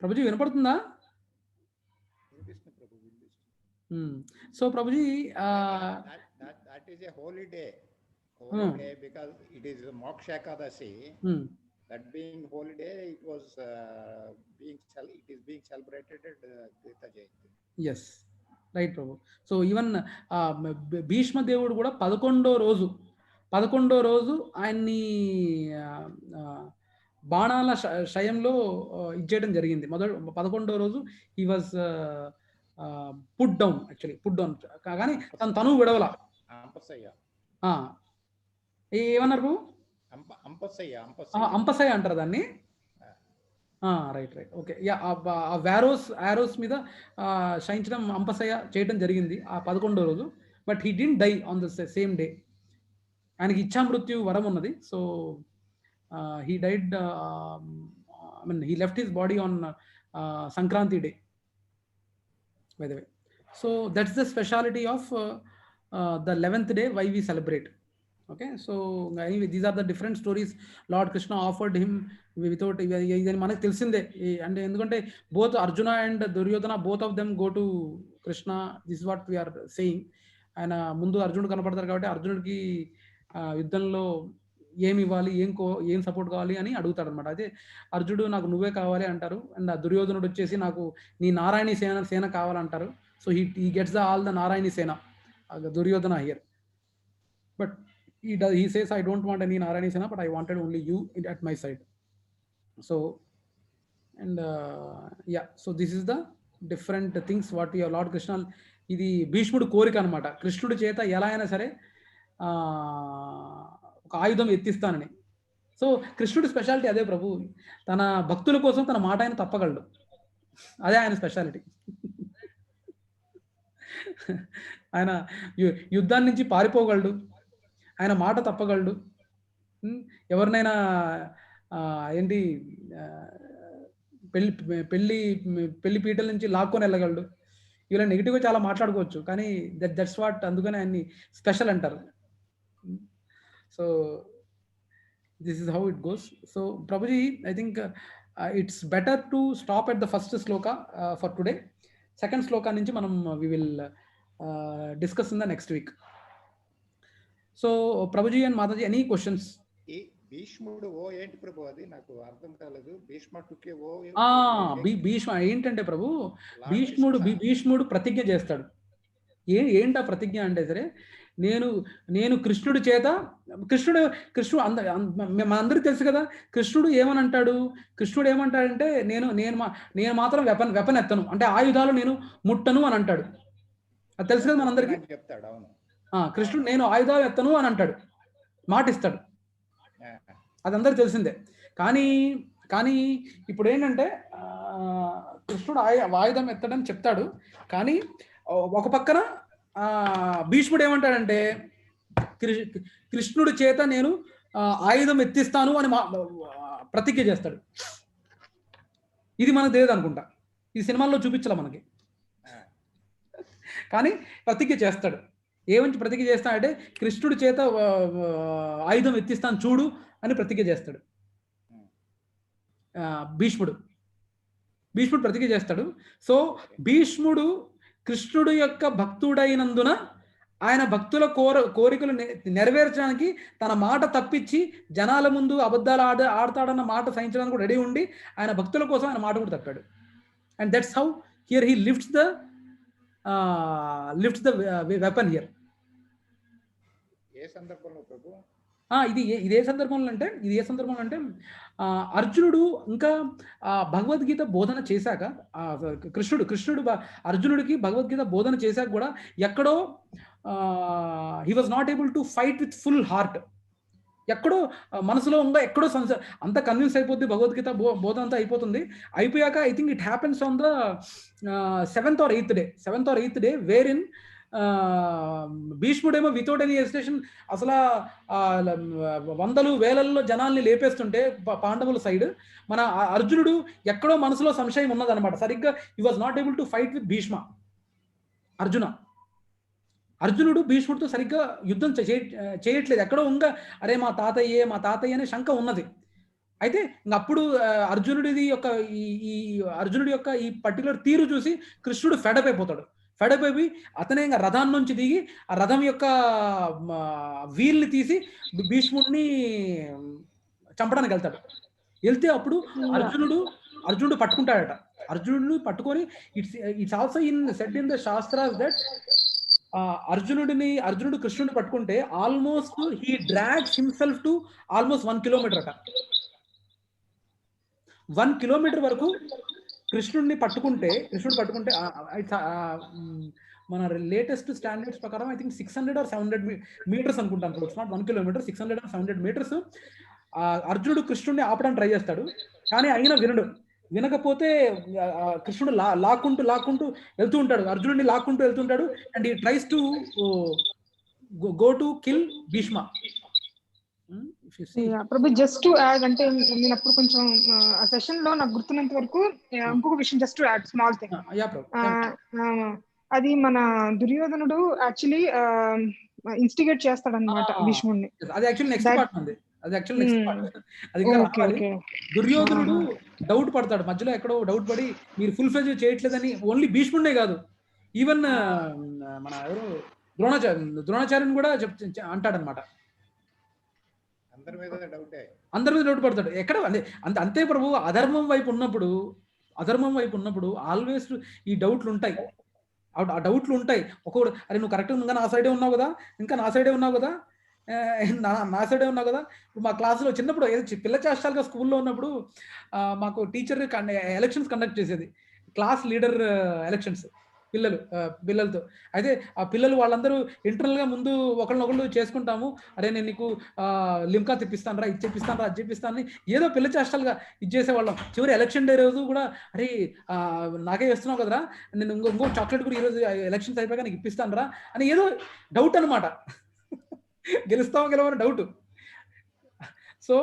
ప్రభుజీ వినపడుతుందా? So Prabhuji that is a holy day. Day because it is Moksha Ekadashi. That being holy day, it is being celebrated at Gita Jayanti. Yes, right, Prabhu. So even Bhishma Devudu kuda 11వ రోజు ఆయన్ని బాణాల శయంలో ఇచ్చేయడం జరిగింది. 11వ రోజు he was put down కానీ తను విడవల. ఏమన్నారు? అంపసయ్య అంటారు దాన్ని. రైట్. ఓకే. ఆరోస్ మీద శయించడం, అంపసయ్య చేయడం జరిగింది ఆ 11వ రోజు. But he didn't die on the same day. ఆయనకి ఇచ్ఛామృత్యు వరం ఉన్నది. So he died, I mean he left his body on Sankranti day, by the way. So that's the speciality of the 11th day why we celebrate. Okay, so anyway, these are the different stories Lord Krishna offered him without idani manaku telisinde. And endukante both Arjuna and Duryodhana, both of them go to Krishna. This is what we are saying. ఆయన ముందు అర్జునుడు కనపడతారు కాబట్టి అర్జునుడికి యుద్ధంలో ఏమి ఇవ్వాలి, ఏం సపోర్ట్ కావాలి అని అడుగుతాడు అనమాట. అయితే అర్జునుడు నాకు నువ్వే కావాలి అంటారు. అండ్ దుర్యోధనుడు వచ్చేసి నాకు నీ నారాయణి సేన కావాలంటారు. So he gets all the Narayani Sena, Duryodhana here. But he says, I don't want any Narayani Sena, but I wanted only you at my side. So, and yeah, so this is the different things what your Lord Krishna, ఇది భీష్ముడు కోరిక అనమాట. కృష్ణుడి చేత ఎలా అయినా సరే ఒక ఆయుధం ఎత్తిస్తానని. సో కృష్ణుడి స్పెషాలిటీ అదే ప్రభు, తన భక్తుల కోసం తన మాట ఆయన తప్పగలడు, అదే ఆయన స్పెషాలిటీ. ఆయన యుద్ధాన్ని నుంచి పారిపోగలడు, ఆయన మాట తప్పగలడు, ఎవరినైనా ఏంటి పెళ్లి పీటల నుంచి లాక్కొని వెళ్ళగలడు. ఇలా నెగిటివ్గా చాలా మాట్లాడుకోవచ్చు, కానీ దట్స్ వాట్, అందుకని ఆయన్ని స్పెషల్ అంటారు. So this is how it goes. So ప్రభుజీ, I think it's better to stop at the first శ్లోక ఫర్ టుడే. సెకండ్ శ్లోకా నుంచి మనం we will discuss in the next week. So ప్రభుజీ అండ్ మాతాజీ, ఎనీ క్వశ్చన్స్? భీష్ముడు ఓ ఏంటి ప్రభు, అది నాకు అర్థం కాలేదు. భీష్ముడికి ఓ భీష్మ ఏంటంటే ప్రభు, భీష్ముడు ప్రతిజ్ఞ చేస్తాడు. ఏంటా ప్రతిజ్ఞ అంటే సరే, నేను కృష్ణుడి చేత, కృష్ణుడు మనందరికీ తెలుసు కదా కృష్ణుడు ఏమని అంటాడు. కృష్ణుడు ఏమంటాడంటే నేను మాత్రం వెపన్ ఎత్తను, అంటే ఆయుధాలు నేను ముట్టను అని అంటాడు. అది తెలుసు కదా మనందరికీ. చెప్తాడు, అవును. కృష్ణుడు నేను ఆయుధాలు ఎత్తను అని అంటాడు, మాట ఇస్తాడు, అది అందరికి తెలిసిందే. కానీ ఇప్పుడు ఏంటంటే కృష్ణుడు ఆయుధం ఎత్తడని చెప్తాడు, కానీ ఒక పక్కన భీష్ముడు ఏమంటాడంటే కృష్ణుడి చేత నేను ఆయుధం ఎత్తిస్తాను అని ప్రతిజ్ఞ చేస్తాడు. ఇది మనకు తెలియదు అనుకుంటా, ఈ సినిమాల్లో చూపించాల మనకి, కానీ ప్రతిజ్ఞ చేస్తాడు. ఏమంచి ప్రతిజ్ఞ చేస్తాడంటే కృష్ణుడి చేత ఆయుధం ఎత్తిస్తాను చూడు అని ప్రతిజ్ఞ చేస్తాడు భీష్ముడు ప్రతిజ్ఞ చేస్తాడు. సో భీష్ముడు కృష్ణుడు యొక్క భక్తుడైనందున ఆయన భక్తుల కోరికలు నెరవేర్చడానికి తన మాట తప్పించి జనాల ముందు అబద్ధాలు ఆడతాడన్న మాట సహించడానికి కూడా రెడీ ఉండి ఆయన భక్తుల కోసం ఆయన మాట కూడా తప్పాడు. And that's how here he lifts the weapon here. ఏ సందర్భంలో ప్రభు ఇది ఏ సందర్భంలో అంటే అర్జునుడు ఇంకా భగవద్గీత బోధన చేశాక, కృష్ణుడు అర్జునుడికి భగవద్గీత బోధన చేశాక కూడా ఎక్కడో he was not able to fight with full heart. ఎక్కడో మనసులో ఉందా, ఎక్కడో అంత కన్విన్స్ అయిపోద్ది, భగవద్గీత బోధన అంతా అయిపోయాక I think it happens on the 7th or 8th day where in భీష్ముడేమో వితౌట్ ఎనీ హెసిటేషన్ అసలు వందలు వేలల్లో జనాల్ని లేపేస్తుంటే పాండవుల సైడ్, మన అర్జునుడు ఎక్కడో మనసులో సంశయం ఉన్నదన్నమాట. సరిగ్గా he was not able to fight with Bhishma. అర్జునుడు భీష్ముడితో సరిగ్గా యుద్ధం చేయట్లేదు, ఎక్కడో ఇంకా అరే మా తాతయ్య అనే శంక ఉన్నది. అయితే అప్పుడు అర్జునుడి యొక్క ఈ పర్టికులర్ తీరు చూసి కృష్ణుడు ఫెడప్ అయిపోయి అతనే ఇంకా రథాన్ని నుంచి దిగి ఆ రథం యొక్క వీల్ని తీసి భీష్ముడిని చంపడానికి వెళ్తే అప్పుడు అర్జునుడు పట్టుకుంటాడట. అర్జునుడు పట్టుకొని it's also set in the shastras that అర్జునుడు కృష్ణుడిని పట్టుకుంటే almost he drags himself to almost 1 kilometer అట. 1 kilometer వరకు కృష్ణుడిని పట్టుకుంటే మన లేటెస్ట్ స్టాండర్డ్స్ ప్రకారం ఐ థింక్ 600 or 700 meters అనుకుంటాను. It's not 1 kilometer, 600 or 700 meters అర్జునుడు కృష్ణుడిని ఆపడానికి ట్రై చేస్తాడు, కానీ అయినా వినకపోతే కృష్ణుడు లాక్కుంటూ వెళ్తూ ఉంటాడు, అర్జునుడిని లాక్కుంటూ వెళ్తుంటాడు. And he tries to go to kill Bhishma. ప్రభు, జస్ట్ టు యాడ్, అంటే నేను అప్పుడు కొంచెం ఆ సెషన్ లో నాకు గుర్తున్నంత వరకు ఇంకొక విషయం, just to add small thing. అది మన దుర్యోధనుడు యాక్చువల్లీ ఇన్స్టిగేట్ చేస్తాడన్నమాట భీష్ముడిని. అది యాక్చువల్లీ నెక్స్ట్ పార్ట్ ఉంది. అది దుర్యోధనుడు డౌట్ పడతాడు, మధ్యలో ఎక్కడో డౌట్ పడి మీరు ఫుల్ ఫ్లెడ్జ్ చేయట్లేదని ఓన్లీ భీష్ముడినే కాదు, ఈవెన్ మన ఎవరు ద్రోణాచార్యుని కూడా అంటాడనమాట. అందరి మీద డౌటే, అందరి మీద డౌట్ పడతాడు. ఎక్కడ అంతే ప్రభు. అధర్మం వైపు ఉన్నప్పుడు ఆల్వేస్ ఈ డౌట్లు ఉంటాయి. ఆ డౌట్లు ఉంటాయి. ఒక్కొక్కడు అరే నువ్వు కరెక్ట్ ఇంకా నా సైడే ఉన్నావు కదా, నా సైడే ఉన్నావు కదా. ఇప్పుడు మా క్లాసులో చిన్నప్పుడు పిల్ల చేష్టాలుగా స్కూల్లో ఉన్నప్పుడు మాకు టీచర్ ఎలక్షన్స్ కండక్ట్ చేసేది, క్లాస్ లీడర్ ఎలక్షన్స్ పిల్లలతో. అయితే ఆ పిల్లలు వాళ్ళందరూ ఇంటర్నల్గా ముందు ఒకళ్ళనొకళ్ళు చేసుకుంటాము. అరే నేను నీకు లిమ్కా తెప్పిస్తాను రా, ఇది తెప్పిస్తాను రా, అది చెప్పిస్తాను, ఏదో పిల్ల చేష్టాలుగా ఇది చేసేవాళ్ళం. చివరి ఎలక్షన్ డే రోజు కూడా అరే నాకే వేస్తున్నావు కదరా, నేను ఇంకో చాక్లెట్ కూడా ఈరోజు ఎలక్షన్స్ అయిపోయాక నీకు ఇప్పిస్తాను రా అని ఏదో డౌట్ అనమాట. గెలుస్తామో గెలవని డౌట్. సో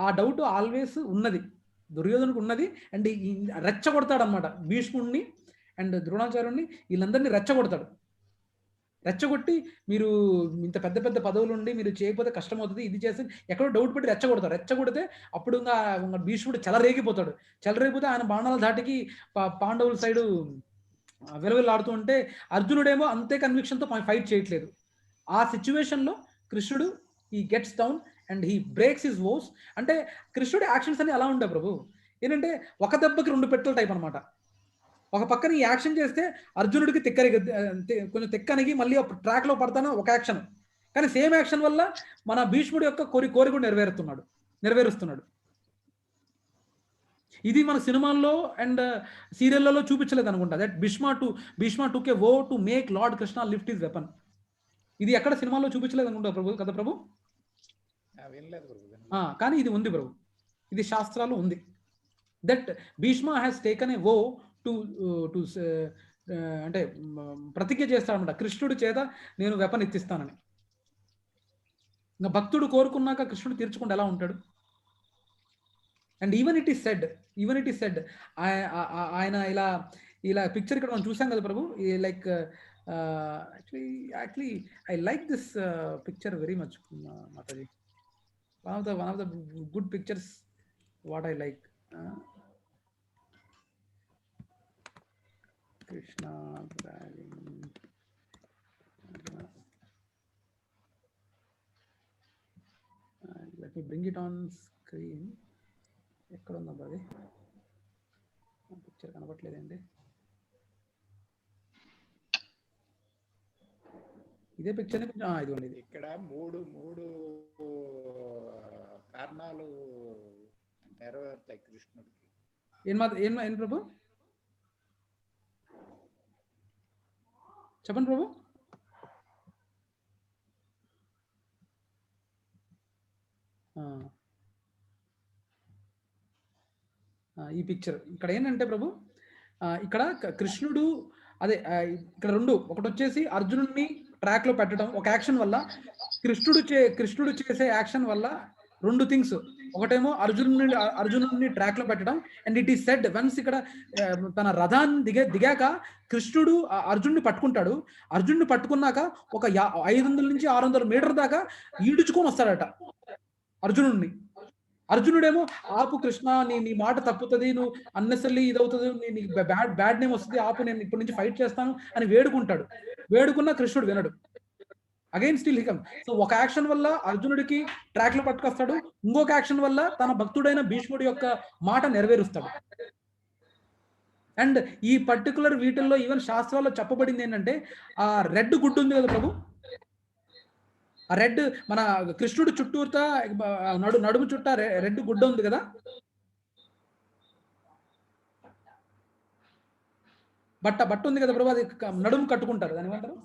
ఆ డౌట్ ఆల్వేస్ ఉన్నది, దుర్యోధనుడికి ఉన్నది. అండ్ రెచ్చగొడతాడు అనమాట భీష్ముడిని అండ్ ద్రోణాచార్యుడిని, వీళ్ళందరినీ రెచ్చగొట్టి మీరు ఇంత పెద్ద పెద్ద పదవులు ఉండి మీరు చేయకపోతే కష్టం అవుతుంది, ఇది చేస్తే ఎక్కడో డౌట్ పెట్టి రెచ్చగొడితే అప్పుడు ఇంకా భీష్ముడు చెలరేగిపోతే ఆయన బాణాల ధాటికి పాండవుల సైడు విలవిల్లాడుతూ ఉంటే అర్జునుడేమో అంతే కన్విక్షన్తో ఫైట్ చేయట్లేదు. ఆ సిచ్యువేషన్లో కృష్ణుడు ఈ gets down and he breaks his vows. అంటే కృష్ణుడి యాక్షన్స్ అన్ని అలా ఉంటాయి ప్రభు. ఏంటంటే ఒక దెబ్బకి 2 పెట్టెల టైప్ అనమాట. ఒక పక్కన ఈ యాక్షన్ చేస్తే అర్జునుడికి కొంచెం తెక్కనిగి మళ్ళీ ట్రాక్లో పడతాను ఒక యాక్షన్, కానీ సేమ్ యాక్షన్ వల్ల మన భీష్ముడి యొక్క కోరిక నెరవేరుస్తున్నాడు. ఇది మన సినిమాల్లో అండ్ సీరియళ్లలో చూపించలేదు అనుకుంటా. That Bhishma took A vow to make lord Krishna lift his weapon. ఇది ఎక్కడ సినిమాల్లో చూపించలేదు అనుకుంటా ప్రభు, కదా ప్రభు? కానీ ఇది ఉంది ప్రభు, ఇది శాస్త్రాలు ఉంది. That Bhishma has taken a vow to అంటే ప్రతిజ్ఞ చేస్తాడనమాట, కృష్ణుడి చేత నేను వెపన్ ఎత్తిస్తానని. ఇంకా భక్తుడు కోరుకున్నాక కృష్ణుడు తీర్చుకుంటే ఎలా ఉంటాడు? And even it is said ఆయన ఇలా పిక్చర్ ఇక్కడ మనం చూసాం కదా ప్రభు. Like actually I like this picture very much, Mataji. One of the good pictures what I like. Krishna bragging. Let me bring it on screen. ఎక్కడ ఉందా అది పిక్చర్ కనబట్లేదండి. ఇదే పిక్చర్ ఇదిగోండి. ఇక్కడ మూడు కారణాలు నెరవేరుతాయి కృష్ణుడికి. ఏం ప్రభు చెప్పండి ప్రభు. ఈ పిక్చర్ ఇక్కడ ఏంటంటే ప్రభు, ఇక్కడ కృష్ణుడు అదే ఇక్కడ 2 ఒకటి వచ్చేసి అర్జునుడిని ట్రాక్ లో పెట్టడం ఒక యాక్షన్ వల్ల, కృష్ణుడు చేసే యాక్షన్ వల్ల 2 థింగ్స్. ఒకటేమో అర్జునుడిని ట్రాక్ లో పెట్టడం. And it is said once ఇక్కడ తన రథాన్ని దిగాక కృష్ణుడు అర్జునుడిని పట్టుకుంటాడు. అర్జునుడిని పట్టుకున్నాక ఒక 500 నుంచి 600 మీటర్ దాకా ఈడుచుకొని వస్తాడట అర్జునుడిని. అర్జునుడేమో ఆపు కృష్ణ, నీ మాట తప్పుతుంది, నువ్వు అన్నెసర్లీ ఇదవుతుంది, నీకు బ్యాడ్ నేమ్ వస్తుంది, ఆపు, నేను ఇప్పటి నుంచి ఫైట్ చేస్తాను అని వేడుకున్నా కృష్ణుడు వినడు. Again still హికమ్. సో ఒక యాక్షన్ వల్ల అర్జునుడికి ట్రాక్ లో పట్టుకొస్తాడు, ఇంకొక యాక్షన్ వల్ల తన భక్తుడైన భీష్ముడి యొక్క మాట నెరవేరుస్తాడు. అండ్ ఈ పర్టికులర్ వీటిల్లో ఈవెన్ శాస్త్రాల్లో చెప్పబడింది ఏంటంటే, ఆ రెడ్ గుడ్డు ఉంది కదా ప్రభు, ఆ రెడ్ మన కృష్ణుడు చుట్టూతా నడుము చుట్టా రెడ్ గుడ్డ ఉంది కదా, బట్ట ఉంది కదా ప్రభు, అది నడుము కట్టుకుంటారు, దాని ఏమంటారు,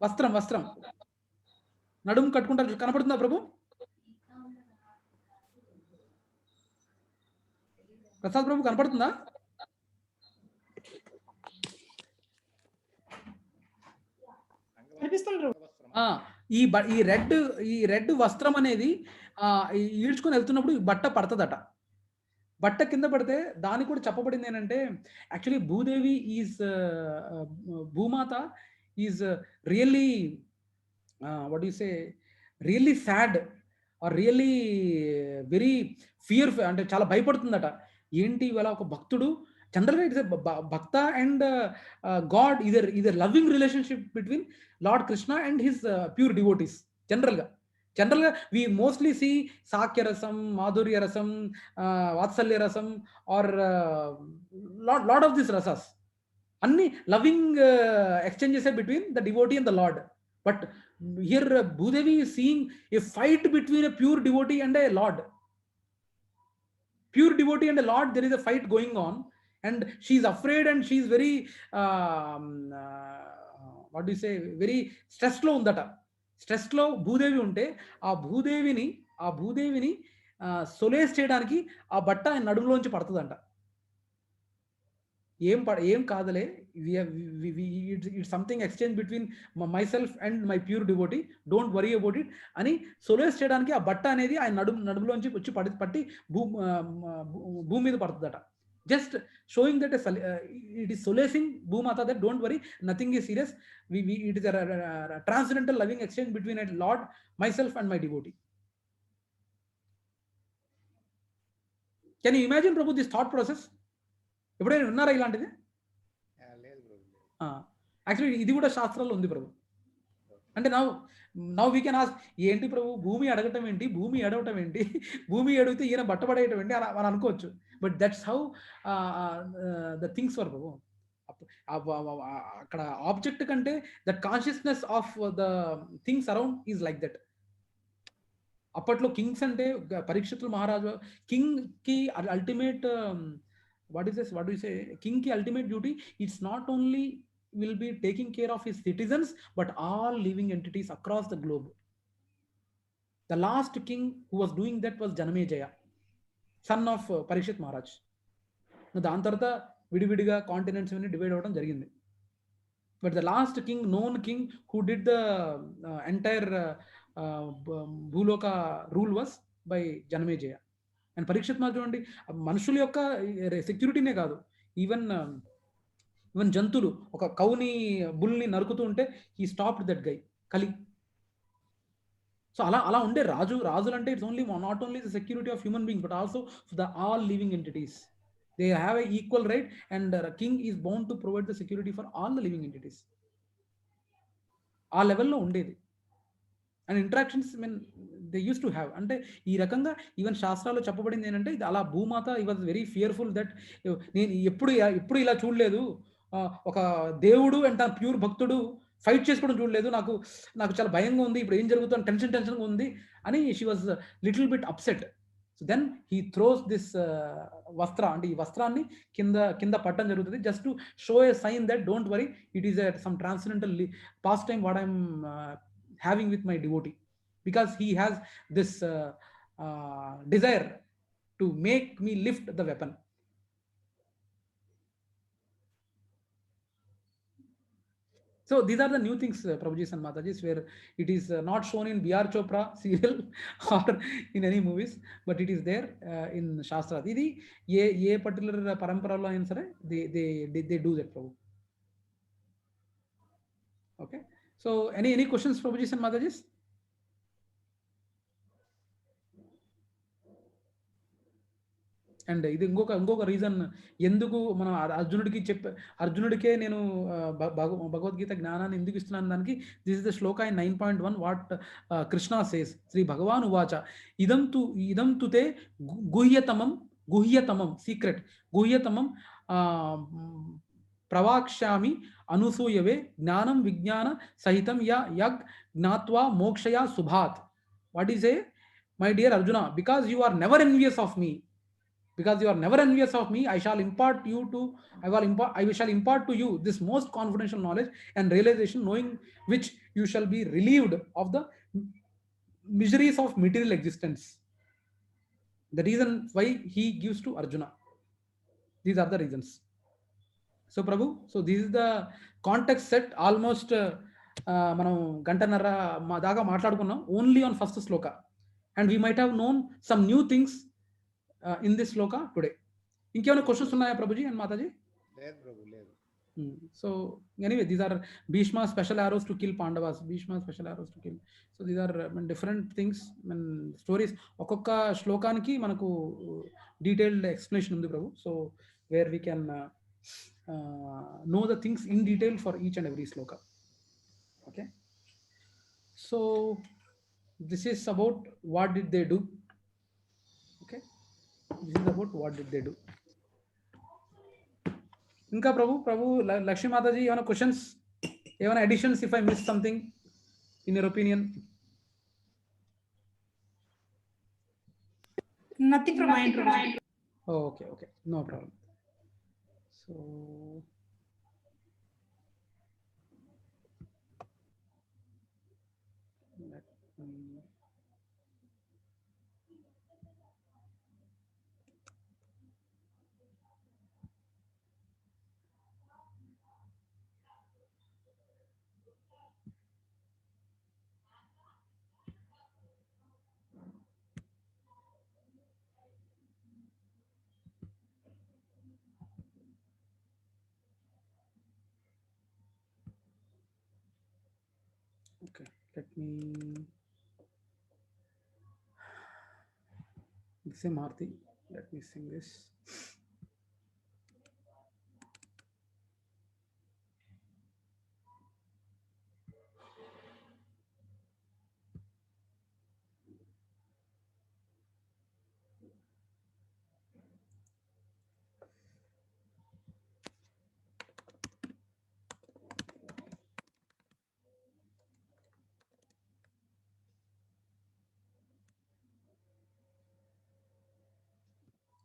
వస్త్రం నడుము కట్టుకుంటారు. కనపడుతుందా ప్రభు? ప్రసాద్ ప్రభు కనపడుతుందా? ఈ రెడ్ వస్త్రం అనేది ఈడ్చుకొని వెళ్తున్నప్పుడు బట్ట పడుతుందట. బట్ట కింద పడితే దానికి కూడా చెప్పబడింది ఏంటంటే, యాక్చువల్లీ భూమాత is really what you say really sad are really very fear, అంటే చాలా భయపడుతుందట. ఏంటి ఇవాళ ఒక భక్తుడు Generally it's a bhakta and God, either loving relationship between Lord Krishna and his pure devotees. Generally we mostly see Sakya Rasam, Madhurya Rasam, Vatsalya Rasam, or lot of these rasas. Anni loving exchanges between the devotee and the Lord. But here Bhudevi is seeing a fight between a pure devotee and a Lord. Pure devotee and a Lord, there is a fight going on, and she is afraid, and she is very what do you say, very stress lo undata. Stress lo Bhudevi unte aa bhudevini solace cheyadaniki aa batta nadumulonchi padtadanta. ఏం కాదులే, it's something exchange between myself and my pure devotee, don't worry about it అని solace చేయడానికి ఆ బట్ట అనేది ఆయన నడుములోంచి వచ్చి పట్టి భూమి మీద పడుతుందట. Just showing that it is consoling భూమాత, that don't worry, nothing is serious, it is transcendental loving exchange between a lord, myself and my devotee. Can you imagine ప్రభు దిస్ థాట్ ప్రాసెస్? ఎప్పుడైనా విన్నారా ఇలాంటిది? యాక్చువల్లీ ఇది కూడా శాస్త్రాల్లో ఉంది ప్రభు. అంటే నౌ వీ కెన్ ఆస్క్, ఏంటి ప్రభు భూమి అడగటం ఏంటి, భూమి ఎడవటం ఏంటి, భూమి ఎడిగితే ఈయన బట్టపడేయటం ఏంటి అని అనుకోవచ్చు. But that's how the things were ప్రభు. అక్కడ ఆబ్జెక్ట్ కంటే that consciousness of the things around is like that. అప్పట్లో కింగ్స్ అంటే పరీక్షితులు మహారాజు, కింగ్ కి ultimate what is this, what do you say, king ki ultimate duty, it's not only will be taking care of his citizens but all living entities across the globe. The last king who was doing that was Janamejaya, son of Parikshit Maharaj. దాని తర్వాత విడివిడిగా continents అన్ని divide అవ్వడం జరిగింది. But the last king, known king who did the entire భూలోక rule was by Janamejaya. And Parikshit మాత్రం చూడండి, మనుషుల యొక్క సెక్యూరిటీనే కాదు, ఈవెన్ జంతువులు, ఒక కౌని బుల్ని నరుకుతూ ఉంటే హీ స్టాప్డ్ దట్ గై, కలి. సో అలా ఉండే రాజులు అంటే it's only not only the security of human being but also the all living entities. They have a equal right and king is bound to provide the security for all the living entities. ఆ లెవెల్లో ఉండేది. And interactions they use to have. అంటే ఈ రకంగా even శాస్త్రాల్లో చెప్పబడింది ఏంటంటే, ఇది అలా భూమాత ఈ వాజ్ వెరీ ఫియర్ఫుల్ దట్ నేను ఎప్పుడు ఇలా చూడలేదు, ఒక దేవుడు అండ్ తన ప్యూర్ భక్తుడు ఫైట్ చేసుకోవడం చూడలేదు, నాకు చాలా భయంగా ఉంది, ఇప్పుడు ఏం జరుగుతుంది, టెన్షన్గా ఉంది అని she was little bit upset. So then he throws this వస్త్ర, అంటే ఈ వస్త్రాన్ని కింద పట్టడం జరుగుతుంది, just to show a sign that don't worry, it is some transcendental pastime what I'm having with my devotee, because he has this desire to make me lift the weapon. So these are the new things, Prabhujis and Matajis, where it is not shown in B.R. Chopra serial or in any movies, but it is there in Shastra. Idi ye particular paramparalo ayin sare, they do that, Prabhu. Okay. So any questions, Prabhujis and Matajis? And ఇది ఇంకొక reason ఎందుకు మనం అర్జునుడికే నేను భగవద్గీత జ్ఞానాన్ని ఎందుకు ఇస్తున్నాను దానికి, this is the శ్లోక ఇన్ 9.1 వాట్ కృష్ణ సేస్. శ్రీ భగవాన్ ఉవాచ ఇదం తుతే గుహ్యతమం సీక్రెట్ గుహ్యతమం ప్రవాక్ష్యామి అనూసూయవే జ్ఞానం విజ్ఞాన సహితం యగ్ జ్ఞాత్వా మోక్షయా శుభాత్. What is a, my dear Arjuna, because you are never envious of me, I shall impart to you this most confidential knowledge and realization, knowing which you shall be relieved of the miseries of material existence. The reason why he gives to Arjuna. These are the reasons. So Prabhu, so this is the context set. Almost మనం గంటన్నర దాకా మాట్లాడుకున్నాం only on first Shloka, and we might have known some new things in this shloka today. ఇంకేమైనా questions ఉన్నాయా Prabhuji and Mataji? లేదు ప్రభు, లేదు. So anyway, these are Bhishma special arrows to kill Pandavas, Bhishma special arrows to kill. So these are different things and stories. ఒక్కొక్క శ్లోకానికి మనకు detailed explanation ఉంది ప్రభు. So where we can know the things in detail for each and every sloka. Okay, so this is about what did they do. Okay, this is about what did they do. Inka Prabhu, Lakshmi Mataji, you have questions? You have additions if I missed something in your opinion? Nothing from my end. Oh, okay, no problem. So let me okay, let me say Marti, let me sing this.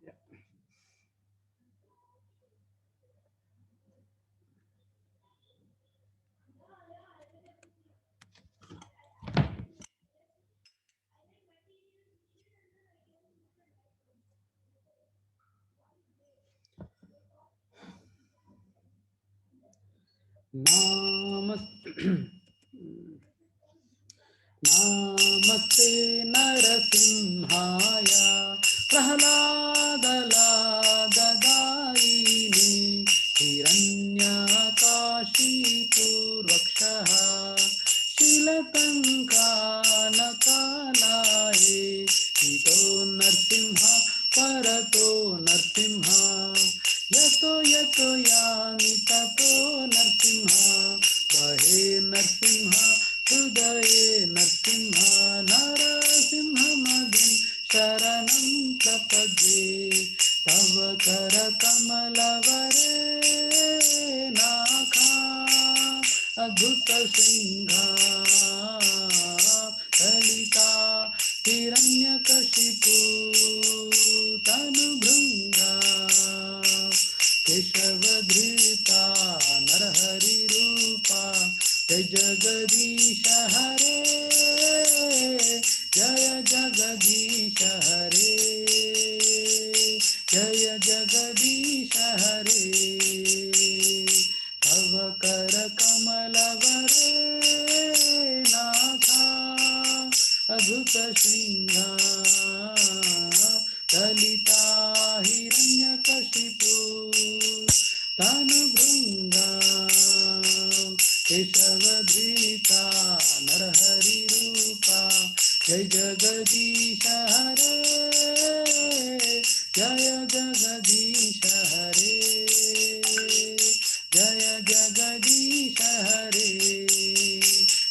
Yeah. Namaste Narasimhaya Prahlaadaladadaine Hiranyakashipurvakshaha Shilatankanakalaye Hito Narsimha Parato Narsimha Yato yato yani tato Narsimha Bahe Narsimha Hridaye Narsimha Narasimhamadin Sharanam Prapadye Tava Karakamalavare Nakha Adhuta Singha Dalita Hiranyakashipu Tanubhrunga Keshavadhrita Narahari Rupa Jai Jagadisha Hare Jaya Jagadisha Hare Jaya Jagadisha Hare Tava Kara Kamalavare Nakha Adhuta Singha Dalita Hiranyakashipu Tanubhrunga Keshavadhrita Narahari Rupa Jai Jagadisha Hare Jaya Jagadisha Hare Jaya Jagadisha Hare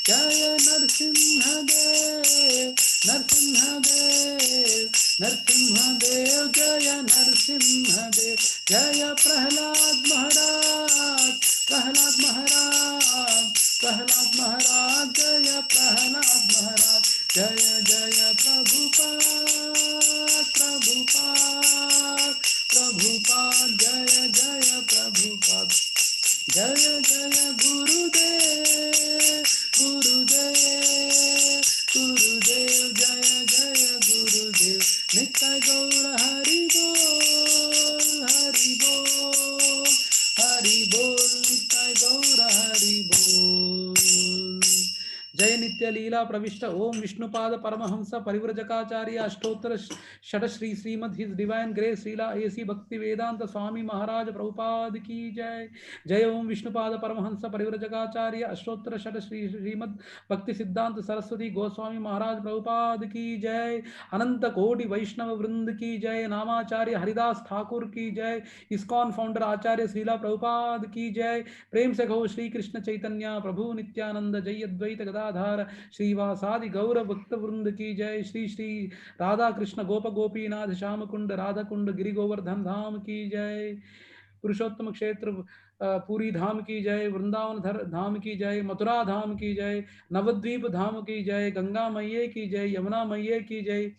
Jaya Narsimhadev Narsimhadev Narsimhadev Jaya Narsimhadev Jaya Prahlad Maharaj Prahlad Maharaj Prahlad Maharaj Jaya Prahlad Maharaj Jaya Jaya Prabhupada Prabhupada Prabhupada Jaya Jaya Prabhupada Jaya Jaya Gurudev Gurudev Gurudev Jaya Jaya Gurudev Nitai Gaura Hari Bol Hari Bol Hari Bol Nitai Gaura Hari Bol Jai Nitya लीला प्रविष्ट ओम विष्णुपाद परमहंस परिव्रजकाचार्य अष्टोत्तर षट Shri Srimad his divine grace लीला A C Bhaktivedanta Swami Maharaj Prabhupada की जय। जय ओम विष्णुपाद परमहंस परिव्रजकाचार्य अष्टोत्तर षट श्री श्रीमद भक्ति सिद्धांत सरस्वती गोस्वामी महाराज प्रभुपाद की जय। अनंत कोटि वैष्णव वृंद की जय। नामाचार्य हरिदास ठाकुर की जय। इस्कॉन फाउंडर आचार्य श्रीला प्रभुपाद की जय। प्रेम से कहो श्री कृष्ण चैतन्य प्रभु नित्यानंद जय अद्वैत गदाधार श्रीवासादि गौर भक्त वृंद की जय। श्री श्री राधा कृष्ण गोप गोपीनाथ श्याम कुंड राधा कुंड गिरि गोवर्धन धाम की जय। पुरुषोत्तम क्षेत्र पूरी धाम की जय। वृंदावन धाम की जय। मथुरा धाम की जय। नवद्वीप धाम की जय। गंगा मैये की जय। यमुना मैये की जय।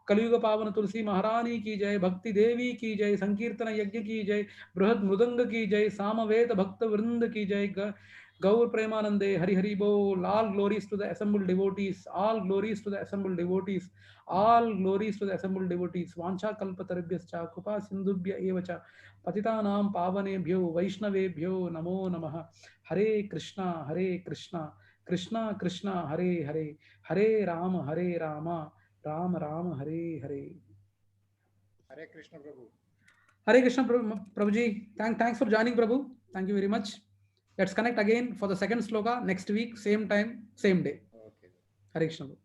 कलयुग पावन तुलसी महारानी की जय। भक्ति देवी की जय। संकीर्तन यज्ञ की जय। बृहद मृदंग की जय। सामवेद भक्त वृंद की जय। गौर प्रेमानंदे हरि हरि बोल। All glories to the assembled devotees. All glories to the assembled devotees. All glories to the assembled devotees. Vancha kalpatarubhyascha कृपा सिंधुभ्य एव च पतितानां पावनेभ्यो वैष्णवेभ्यो नमो नमः। हरे कृष्णा कृष्णा कृष्णा हरे हरे हरे राम राम राम हरे हरे। हरे कृष्ण प्रभु। हरे कृष्ण प्रभु जी। Thanks for joining Prabhu. Thank you very much. Let's connect again for the second sloka next week, same time, same day. Okay. Hare Krishna.